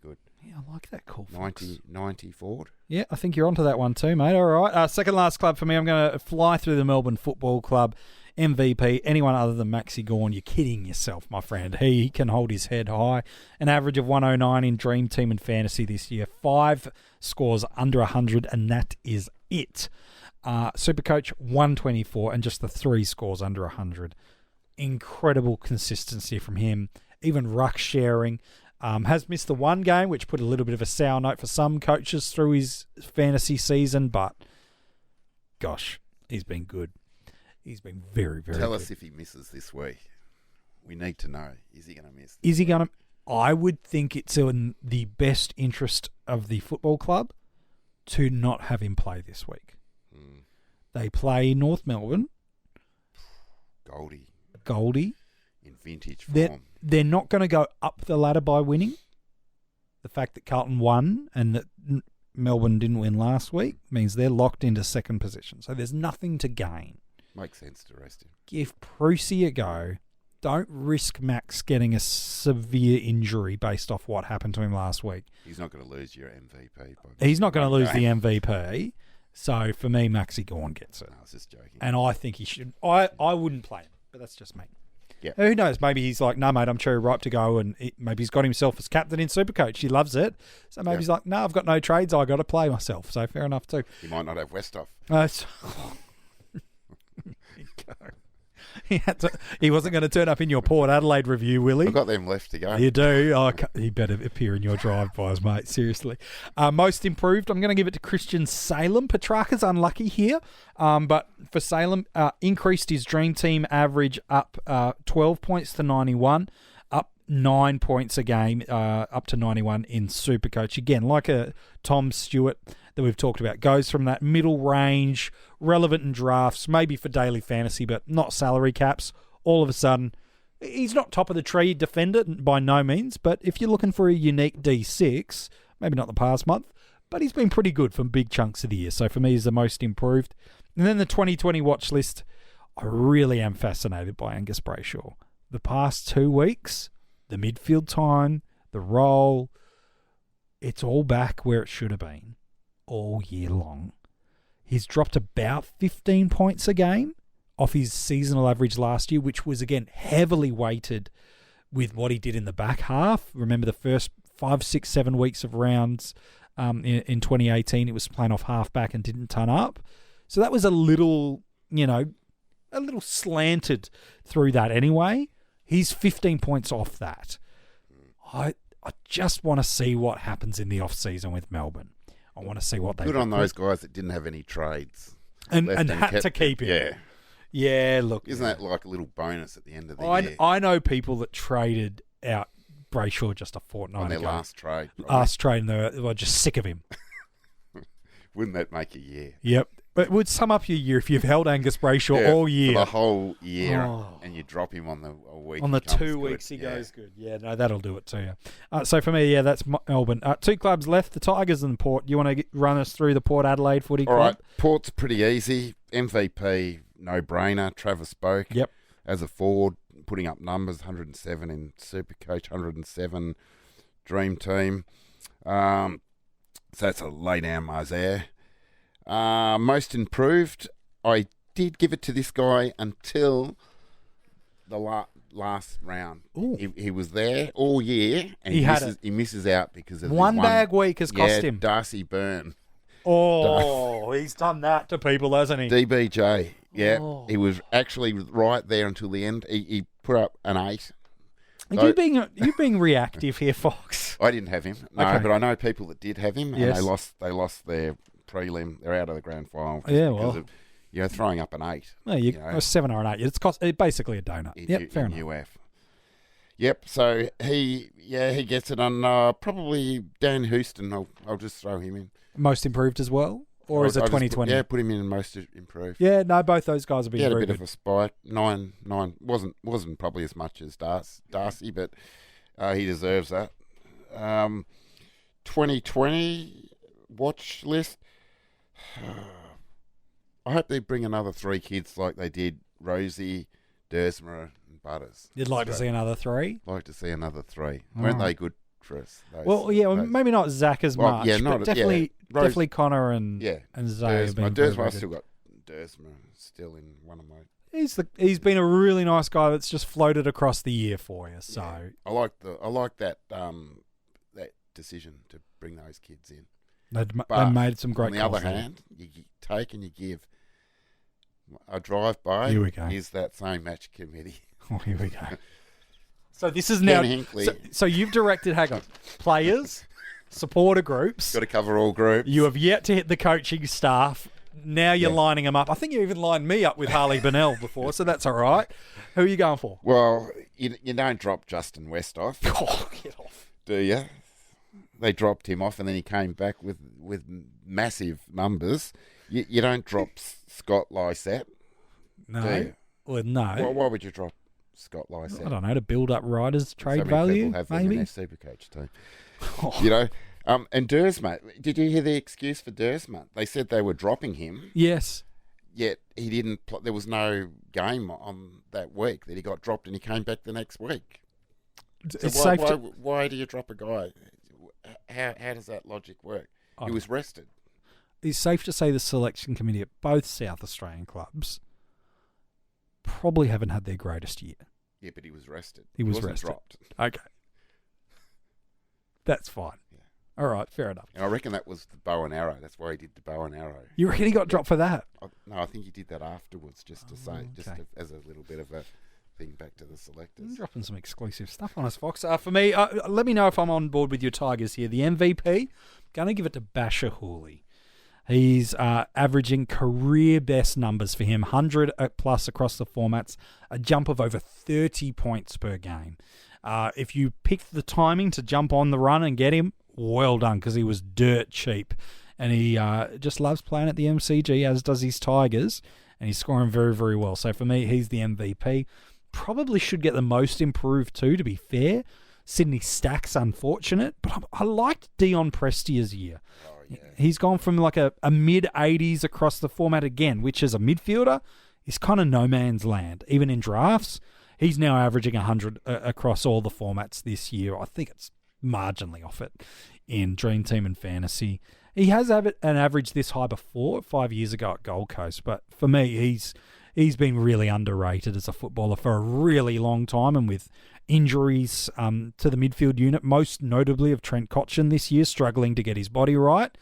good. Yeah, I like that call. 90 forward. Yeah, I think you're onto that one too, mate. All right. Second last club for me. I'm going to fly through the Melbourne Football Club. MVP, anyone other than Maxi Gawn. You're kidding yourself, my friend. He can hold his head high. An average of 109 in Dream Team and Fantasy this year. 5 scores under 100, and that is it. SuperCoach, 124, and just the 3 scores under 100. Incredible consistency from him. Even ruck sharing. Has missed the one game, which put a little bit of a sour note for some coaches through his fantasy season, but gosh, he's been good. He's been very, very Tell good. us if he misses this week. We need to know. Is he going to miss? Is he going to... I would think it's in the best interest of the football club to not have him play this week. They play North Melbourne. Goldie. In vintage form. They're not going to go up the ladder by winning. The fact that Carlton won and that Melbourne didn't win last week means they're locked into second position. So there's nothing to gain. Makes sense to rest him. Give Prusy a go. Don't risk Max getting a severe injury based off what happened to him last week. He's not going to lose your MVP. He's not going to lose the MVP. So for me, Maxi Gawn gets it. No, I was just joking. And I think he should. I wouldn't play him, but that's just me. Yeah. Who knows? Maybe he's like, no, mate, I'm cherry ripe to go, and maybe he's got himself as captain in SuperCoach. He loves it. So maybe he's like, no, I've got no trades. I got to play myself. So fair enough too. He might not have Westhoff. He wasn't going to turn up in your Port Adelaide review, will he? I've got them left to go. You do? Oh, he better appear in your drive-bys, mate. Seriously. Most improved, I'm going to give it to Christian Salem. Petrarca's unlucky here, but for Salem, increased his Dream Team average up 12 points to 91, up 9 points a game, up to 91 in SuperCoach. Again, like a Tom Stewart that we've talked about, goes from that middle range, relevant in drafts, maybe for daily fantasy, but not salary caps. All of a sudden, he's not top of the tree defender by no means, but if you're looking for a unique D6, maybe not the past month, but he's been pretty good for big chunks of the year. So for me, he's the most improved. And then the 2020 watch list, I really am fascinated by Angus Brayshaw. The past 2 weeks, the midfield time, the role, it's all back where it should have been all year long. He's dropped about 15 points a game off his seasonal average last year, which was, again, heavily weighted with what he did in the back half. Remember the first 5, 6, 7 weeks of rounds in 2018, it was playing off half-back and didn't turn up. So that was a little slanted through that anyway. He's 15 points off that. I just want to see what happens in the off-season with Melbourne. I want to see what they Good do. on those guys that didn't have any trades. And left had to keep him. Yeah. Yeah, look. Isn't that like a little bonus at the end of the year? I know people that traded out Brayshaw just a fortnight On their ago. last trade. Right? Last trade, and they were just sick of him. Wouldn't that make a year? Yep. But it would sum up your year if you've held Angus Brayshaw all year. For the whole year, Oh. and you drop him on the week. On the he comes 2 good. weeks he goes good. Yeah, no, that'll do it to you. So for me, that's Melbourne. 2 clubs left, the Tigers and the Port. You want to run us through the Port Adelaide footy All club? right, Port's pretty easy. MVP, no-brainer. Travis Spoke. Yep. As a forward, putting up numbers, 107 in SuperCoach, 107 Dream Team. So that's a lay-down Mars there. Most improved, I did give it to this guy until the last round. He was there all year, and he misses out because of one bag week has cost him. Darcy Byrne. Oh, he's done that to people, hasn't he? DBJ, yeah. He was actually right there until the end. He put up an 8. Are you being reactive here, Fox? I didn't have him, no, Okay. but I know people that did have him, and Yes. they lost their prelim. They're out of the grand final. Yeah, because well. of, throwing up an 8. No, a 7 or an 8. It's basically a donut. Fair enough. UF. Yep. So he gets it on. Probably Dan Houston. I'll just throw him in. Most improved as well, or is it I'll just 2020? put him in most improved. Yeah, no, both those guys have been He had a very bit good. of a spike. 9 wasn't probably as much as Darcy, but He deserves that. 2020 watch list. I hope they bring another 3 kids like they did Rosie, Dersmer, and Butters. You'd like to see another 3? Like to see another 3. Weren't they good for us? Maybe not Zach as much, but definitely Connor and Zay have been very I've good. still got Dersmer still in one of my... He's been a really nice guy that's just floated across the year for you. So I like that that decision to bring those kids in. They made some great calls. On the other hand, you take and you give. A drive-by Here we go. is that same match committee. Oh, here we go. So this is now... So you've directed, hang on, players, supporter groups. Got to cover all groups. You have yet to hit the coaching staff. Now you're lining them up. I think you even lined me up with Harley Bennell before, so that's all right. Who are you going for? Well, you don't drop Justin West off. Oh, get off. Do you? They dropped him off and then he came back with massive numbers. You don't drop Scott Lysette. No. Do you? Well, no. Well, why would you drop Scott Lysette? I don't know, to build up riders' trade so many value, people have them maybe? in their SuperCoach team. You know? And Dersmer, did you hear the excuse for Dersmer? They said they were dropping him. Yes. Yet he didn't. There was no game on that week that he got dropped, and he came back the next week. So why do you drop a guy? How does that logic work? He was rested. It's safe to say the selection committee at both South Australian clubs probably haven't had their greatest year. Yeah, but he was rested. He wasn't rested. Dropped. Okay. That's fine. Yeah. All right, fair enough. And I reckon that was the bow and arrow. That's why he did the bow and arrow. You reckon he got dropped for that? No, I think he did that afterwards, just to say, as a little bit of a thing back to the selectors. You're dropping some exclusive stuff on us, Fox. For me, let me know if I'm on board with your Tigers here. The MVP, going to give it to Basher Hooley. He's averaging career best numbers for him, 100 plus across the formats, a jump of over 30 points per game. If you picked the timing to jump on the run and get him, well done, because he was dirt cheap. And he just loves playing at the MCG, as does his Tigers, and he's scoring very, very well. So for me, he's the MVP. Probably should get the most improved too, to be fair. Sydney Stack's unfortunate, but I liked Dion Prestia's year. Yeah. He's gone from like a mid-80s across the format again, which as a midfielder is kind of no man's land. Even in drafts, he's now averaging 100 across all the formats this year. I think it's marginally off it in Dream Team and Fantasy. He has an average this high before, 5 years ago at Gold Coast, but for me, he's been really underrated as a footballer for a really long time, and with injuries to the midfield unit, most notably of Trent Cotchin this year, struggling to get his body right,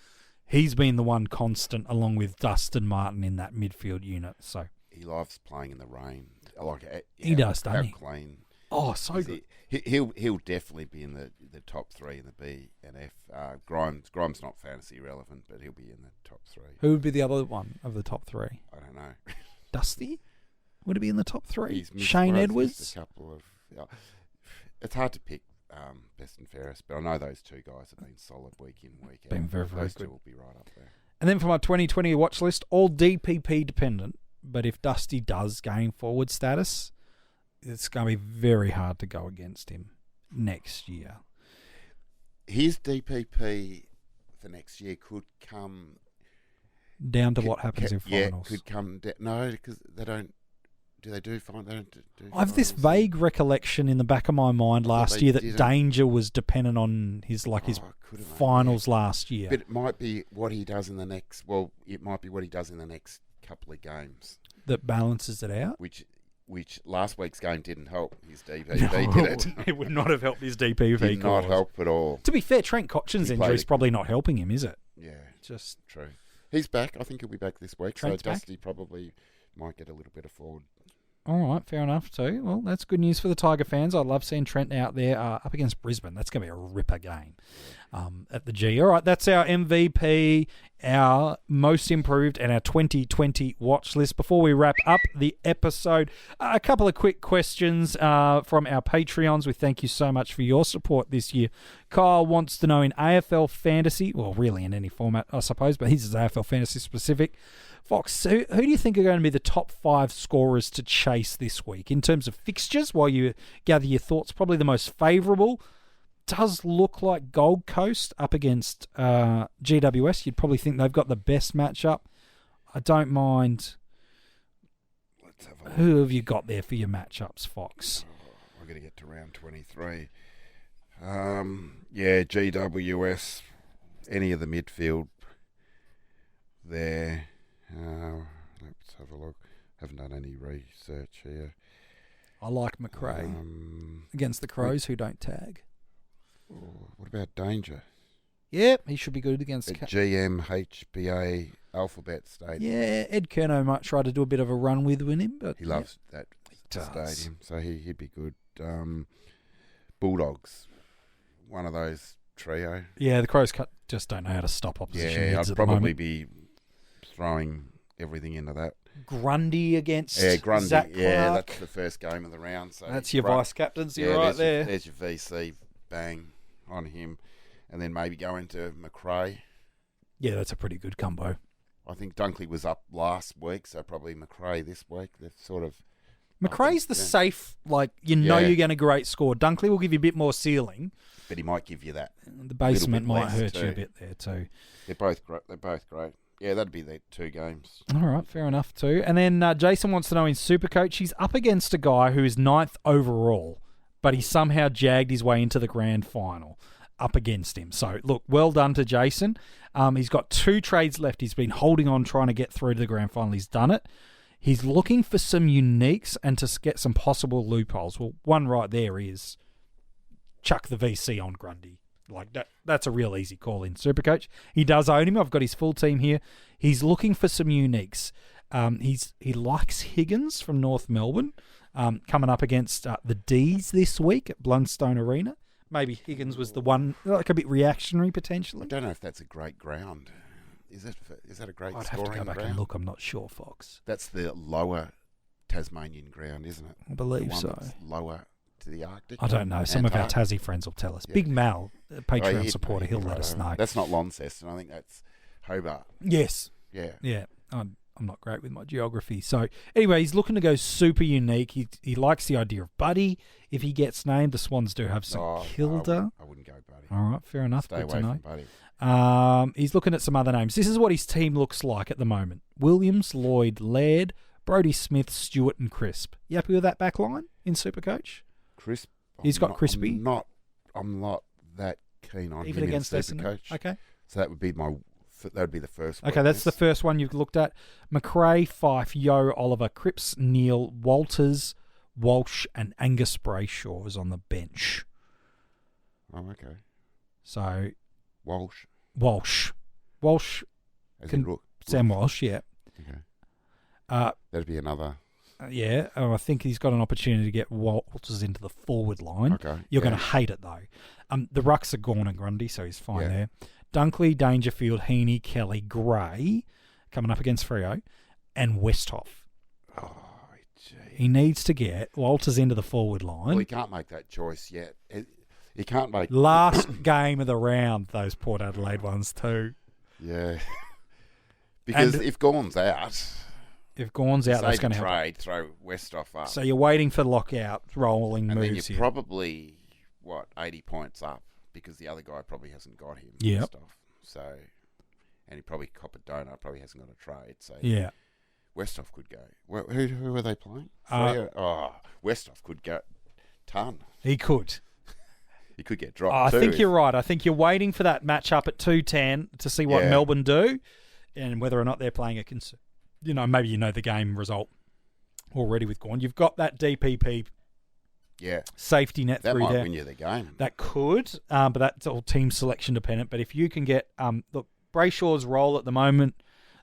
he's been the one constant along with Dustin Martin in that midfield unit. So he loves playing in the rain. He does, doesn't he? Clean. Oh, so good. He'll definitely be in the top 3 in the B and F. Grimes not fantasy relevant, but he'll be in the top 3. Who would be the other one of the top 3? I don't know. Dusty? Would it be in the top 3? He's Shane Edwards? A couple of. It's hard to pick best and fairest, but I know those two guys have been solid week in, week out. Been very, very those good. two will be right up there. And then for my 2020 watch list, all DPP dependent, but if Dusty does gain forward status, it's going to be very hard to go against him next year. His DPP for next year could come down to what happens in finals. Yeah, could come down. No, because they don't. Do they do finals? They don't do I have this vague recollection in the back of my mind last year that Danger was dependent on his finals last year. But it might be what he does in the next. Well, it might be what he does in the next couple of games that balances it out. Which last week's game didn't help his DPP, did it? It would not have helped his DPP. Did not help at all. To be fair, Trent Cotchin's injury is probably not helping him, is it? Yeah, just true. He's back. I think he'll be back this week. Trent's so Dusty probably might get a little bit of forward. All right, fair enough too. Well, that's good news for the Tiger fans. I love seeing Trent out there up against Brisbane. That's going to be a ripper game at the G. All right, that's our MVP, our most improved and our 2020 watch list. Before we wrap up the episode, a couple of quick questions from our Patreons. We thank you so much for your support this year. Kyle wants to know, in AFL Fantasy, well, really in any format, I suppose, but his is AFL Fantasy specific. Fox, who do you think are going to be the top 5 scorers to chase this week? In terms of fixtures, while you gather your thoughts, probably the most favourable does look like Gold Coast up against GWS. You'd probably think they've got the best matchup. I don't mind. Let's have a look. Who have you got there for your matchups, Fox? I've got to get to round 23. Yeah, GWS, any of the midfield there. Let's have a look. Haven't done any research here. I like McRae against the Crows, who don't tag. What about Danger? Yeah, he should be good against... At GMHBA Alphabet Stadium. Yeah, Ed Kerno might try to do a bit of a run with him, but... He loves that stadium, so he'd be good. Bulldogs, one of those trio. Yeah, the Crows just don't know how to stop opposition mids I'd at probably the moment. be throwing everything into that. Grundy against Grundy. Zach Clark. Yeah, that's the first game of the round. So That's your vice-captains, you're right there. There's your VC, bang, on him. And then maybe go into McRae. Yeah, that's a pretty good combo. I think Dunkley was up last week, so probably McRae this week. They're sort of... McRae's the safe, you're going to great score. Dunkley will give you a bit more ceiling. But he might give you that. The basement bit might less hurt too. you a bit there too. They're both great. Yeah, that'd be the 2 games. All right, fair enough too. And then Jason wants to know, in SuperCoach, he's up against a guy who is 9th overall, but he somehow jagged his way into the grand final up against him. So, look, well done to Jason. He's got 2 trades left. He's been holding on, trying to get through to the grand final. He's done it. He's looking for some uniques and to get some possible loopholes. Well, one right there is chuck the VC on Grundy. That's a real easy call in SuperCoach. He does own him. I've got his full team here. He's looking for some uniques. He likes Higgins from North Melbourne, coming up against the D's this week at Blundstone Arena. Maybe Higgins was the one, a bit reactionary potentially. I don't know if that's a great ground. Is that a great I'd scoring have to go back ground? and look. I'm not sure, Fox. That's the lower Tasmanian ground, isn't it? I believe The one so. that's lower to the Arctic. I don't know. Some of our Tassie friends will tell us. Yeah. Big Mal, a Patreon he'd supporter, he'll let us know. That's not Launceston. I think that's Hobart. Yes. Yeah. Yeah. I'm not great with my geography. So, anyway, he's looking to go super unique. He likes the idea of Buddy. If he gets named, the Swans do have St Kilda. I wouldn't go Buddy. All right, fair enough. Stay Good away to know. from Buddy. He's looking at some other names. This is what his team looks like at the moment. Williams, Lloyd, Laird, Brodie Smith, Stewart and Crisp. You happy with that back line in SuperCoach? Crisp. He's got Crispy. I'm not that keen on Even him against in Essendon? SuperCoach. Okay. So that would be the first one. Okay, that's the first one you've looked at. McRae, Fife, Yo, Oliver, Cripps, Neal, Walters, Walsh and Angus Brayshaw is on the bench. Oh, okay. So... Walsh. As in Sam Walsh, yeah. Okay. That'd be another... Yeah, I think he's got an opportunity to get Walters into the forward line. Okay. You're going to hate it, though. The rucks are Gawn and Grundy, so he's fine there. Dunkley, Dangerfield, Heaney, Kelly, Gray, coming up against Freo, and Westhoff. Oh, gee. He needs to get Walters into the forward line. Well, he can't make that choice yet. He can't make... Last game of the round, those Port Adelaide ones, too. Yeah. Because if Gawn's out... If Gawn's out, that's going to help. Throw Westhoff up. So you're waiting for lockout, rolling and moves then you're here. Probably, 80 points up because the other guy probably hasn't got him. Yeah. So, and he probably Copadona probably hasn't got a trade. So yeah. Westhoff could go. Who are they playing? Westhoff could go ton. He could. He could get dropped. I think you're right. I think you're waiting for that match up at 2:10 to see what Melbourne do and whether or not they're playing maybe you know the game result already with Gawn. You've got that DPP safety net that through might there. win you the game. That could, but that's all team selection dependent. But if you can get, Brayshaw's role at the moment,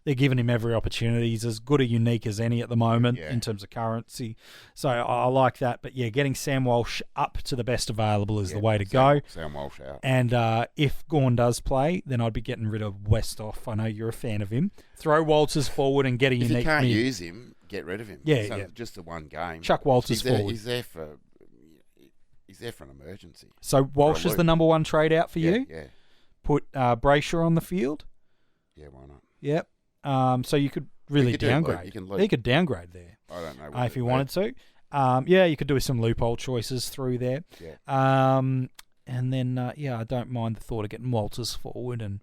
They're giving him every opportunity. He's as good a unique as any at the moment in terms of currency. So I like that. But yeah, getting Sam Walsh up to the best available is the way to go. Sam Walsh out. And if Gawn does play, then I'd be getting rid of Westhoff. I know you're a fan of him. Throw Walters forward and get a unique. If you can't mid. use him, get rid of him. Yeah, so yeah. Just the one game. Chuck Walters forward. He's there for an emergency. So Walsh is the number one trade out for you? Yeah. Put Brayshaw on the field? Yeah, why not? Yep. So you could really downgrade. You could downgrade there. I don't know. If you wanted to. You could do some loophole choices through there. Yeah. And then, I don't mind the thought of getting Walters forward and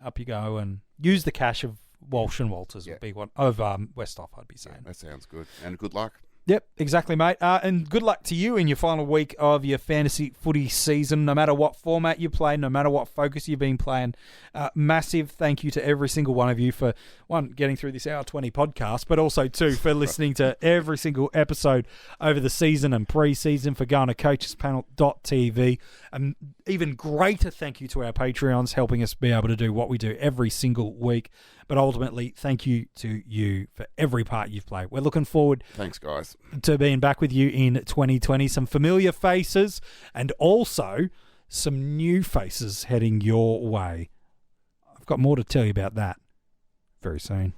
up you go and use the cash of Walsh and Walters would be one of Westhoff, I'd be saying. Yeah, that sounds good. And good luck. Yep, exactly, mate. And good luck to you in your final week of your fantasy footy season, no matter what format you play, no matter what focus you've been playing. Massive thank you to every single one of you for, one, getting through this hour 20 podcast, but also, two, for listening to every single episode over the season and pre-season, for going to coachespanel.tv. And even greater thank you to our Patreons helping us be able to do what we do every single week. But ultimately, thank you to you for every part you've played. We're looking forward Thanks, guys. to being back with you in 2020. Some familiar faces and also some new faces heading your way. I've got more to tell you about that very soon.